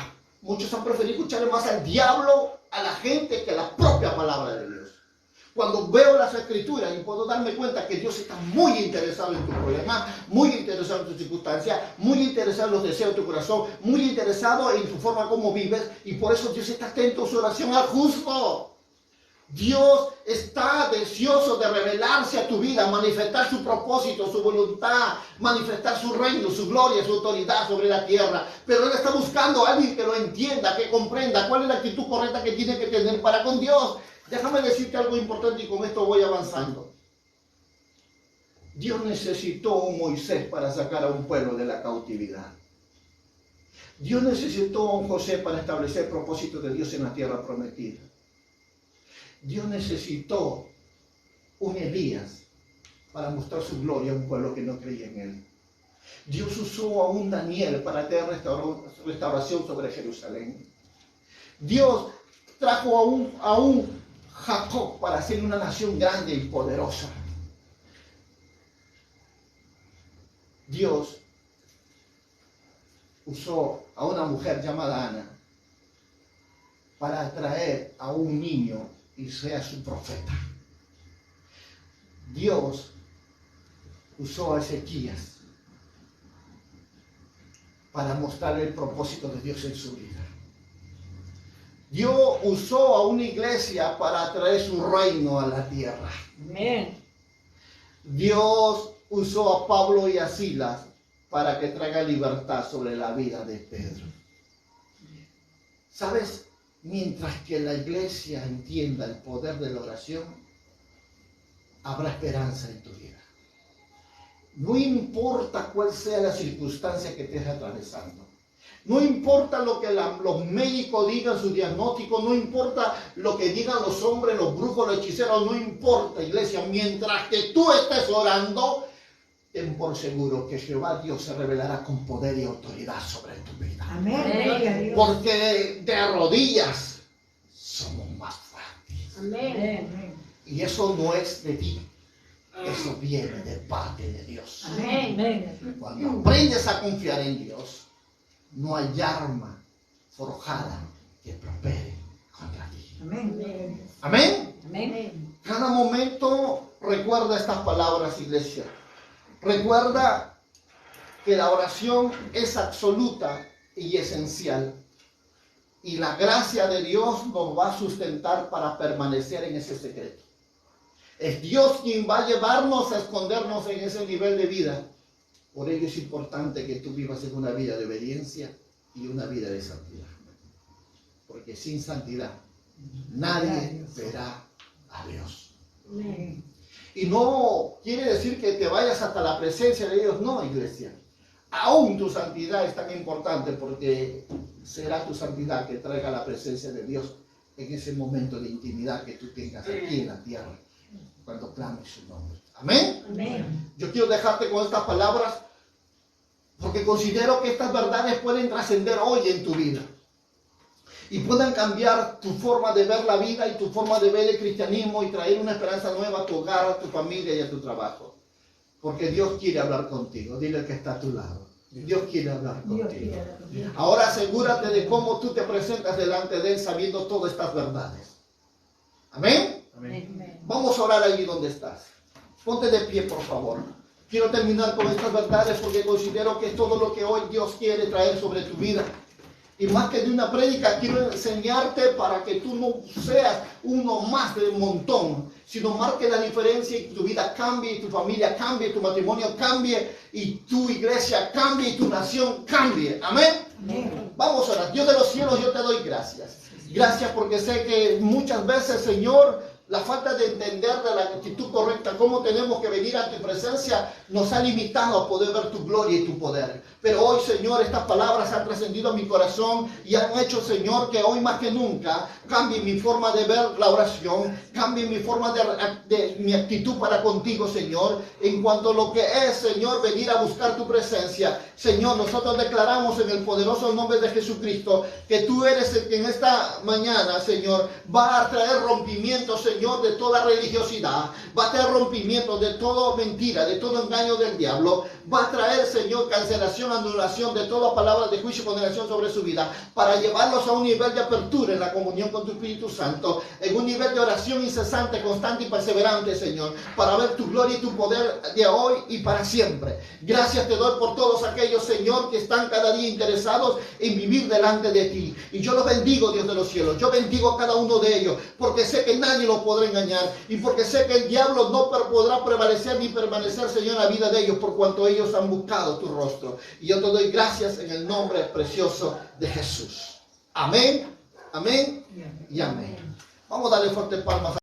muchos han preferido escuchar más al diablo, a la gente, que a la propia palabra de Dios. Cuando veo las escrituras y puedo darme cuenta que Dios está muy interesado en tu problema, muy interesado en tu circunstancia, muy interesado en los deseos de tu corazón, muy interesado en tu forma como vives, y por eso Dios está atento en su oración al justo. Dios está deseoso de revelarse a tu vida, manifestar su propósito, su voluntad, manifestar su reino, su gloria, su autoridad sobre la tierra. Pero Él está buscando a alguien que lo entienda, que comprenda cuál es la actitud correcta que tiene que tener para con Dios. Déjame decirte algo importante y con esto voy avanzando. Dios necesitó un Moisés para sacar a un pueblo de la cautividad. Dios necesitó a un José para establecer propósitos de Dios en la tierra prometida. Dios necesitó un Elías para mostrar su gloria a un pueblo que no creía en él. Dios usó a un Daniel para tener restauración sobre Jerusalén. Dios trajo a un Jacob para hacer una nación grande y poderosa. Dios usó a una mujer llamada Ana para atraer a un niño y sea su profeta. Dios usó a Ezequías para mostrar el propósito de Dios en su vida. Dios usó a una iglesia para traer su reino a la tierra. Amén. Dios usó a Pablo y a Silas para que traiga libertad sobre la vida de Pedro. ¿Sabes? Mientras que la iglesia entienda el poder de la oración, habrá esperanza en tu vida. No importa cuál sea la circunstancia que estés atravesando. No importa lo que los médicos digan, su diagnóstico, no importa lo que digan los hombres, los brujos, los hechiceros, no importa, iglesia. Mientras que tú estés orando, ten por seguro que Jehová Dios se revelará con poder y autoridad sobre tu vida. Amén. Gloria a Dios. Porque de rodillas somos más fuertes. Amén. Y eso no es de ti. eso viene de parte de Dios. Amén. Cuando aprendes a confiar en Dios, no hay arma forjada que prospere contra ti. Amén. Amén. Amén. Cada momento recuerda estas palabras, iglesia. Recuerda que la oración es absoluta y esencial. Y la gracia de Dios nos va a sustentar para permanecer en ese secreto. Es Dios quien va a llevarnos a escondernos en ese nivel de vida. Por ello es importante que tú vivas en una vida de obediencia y una vida de santidad. Porque sin santidad nadie verá a Dios. Amén. Y no quiere decir que te vayas hasta la presencia de Dios. No, iglesia. Aún tu santidad es tan importante porque será tu santidad que traiga la presencia de Dios en ese momento de intimidad que tú tengas aquí en la tierra, cuando clames su nombre. Amén. Amén. Yo quiero dejarte con estas palabras porque considero que estas verdades pueden trascender hoy en tu vida y puedan cambiar tu forma de ver la vida y tu forma de ver el cristianismo y traer una esperanza nueva a tu hogar, a tu familia y a tu trabajo. Porque Dios quiere hablar contigo. Dile al que está a tu lado. Dios quiere hablar contigo. Ahora asegúrate de cómo tú te presentas delante de Él sabiendo todas estas verdades. Amén. Amén. Vamos a orar allí donde estás. Ponte de pie, por favor. Quiero terminar con estas verdades porque considero que es todo lo que hoy Dios quiere traer sobre tu vida. Y más que de una prédica, quiero enseñarte para que tú no seas uno más de un montón, sino marque la diferencia y tu vida cambie, y tu familia cambie, tu matrimonio cambie, y tu iglesia cambie, y tu nación cambie. Amén. Amén. Vamos a orar. Dios de los cielos, yo te doy gracias. Gracias porque sé que muchas veces, Señor, la falta de entender de la actitud correcta, cómo tenemos que venir a tu presencia, nos ha limitado a poder ver tu gloria y tu poder. Pero hoy, Señor, estas palabras han trascendido a mi corazón y han hecho, Señor, que hoy más que nunca cambie mi forma de ver la oración, cambie mi forma de mi actitud para contigo, Señor, en cuanto a lo que es, Señor, venir a buscar tu presencia. Señor, nosotros declaramos en el poderoso nombre de Jesucristo que tú eres el que en esta mañana, Señor, va a traer rompimiento, Señor, de toda religiosidad, va a traer rompimiento de toda mentira, de todo engaño del diablo, va a traer, Señor, cancelación, anulación de toda palabra de juicio y condenación sobre su vida, para llevarlos a un nivel de apertura en la comunión con tu Espíritu Santo, en un nivel de oración incesante, constante y perseverante, Señor, para ver tu gloria y tu poder de hoy y para siempre. Gracias te doy por todos aquellos, Señor, que están cada día interesados en vivir delante de ti. Y yo los bendigo, Dios de los cielos. Yo bendigo a cada uno de ellos, porque sé que nadie los podrá engañar y porque sé que el diablo no podrá prevalecer ni permanecer, Señor, en la vida de ellos, por cuanto ellos han buscado tu rostro. Y yo te doy gracias en el nombre precioso de Jesús. Amén, amén y amén. Vamos a darle fuertes palmas.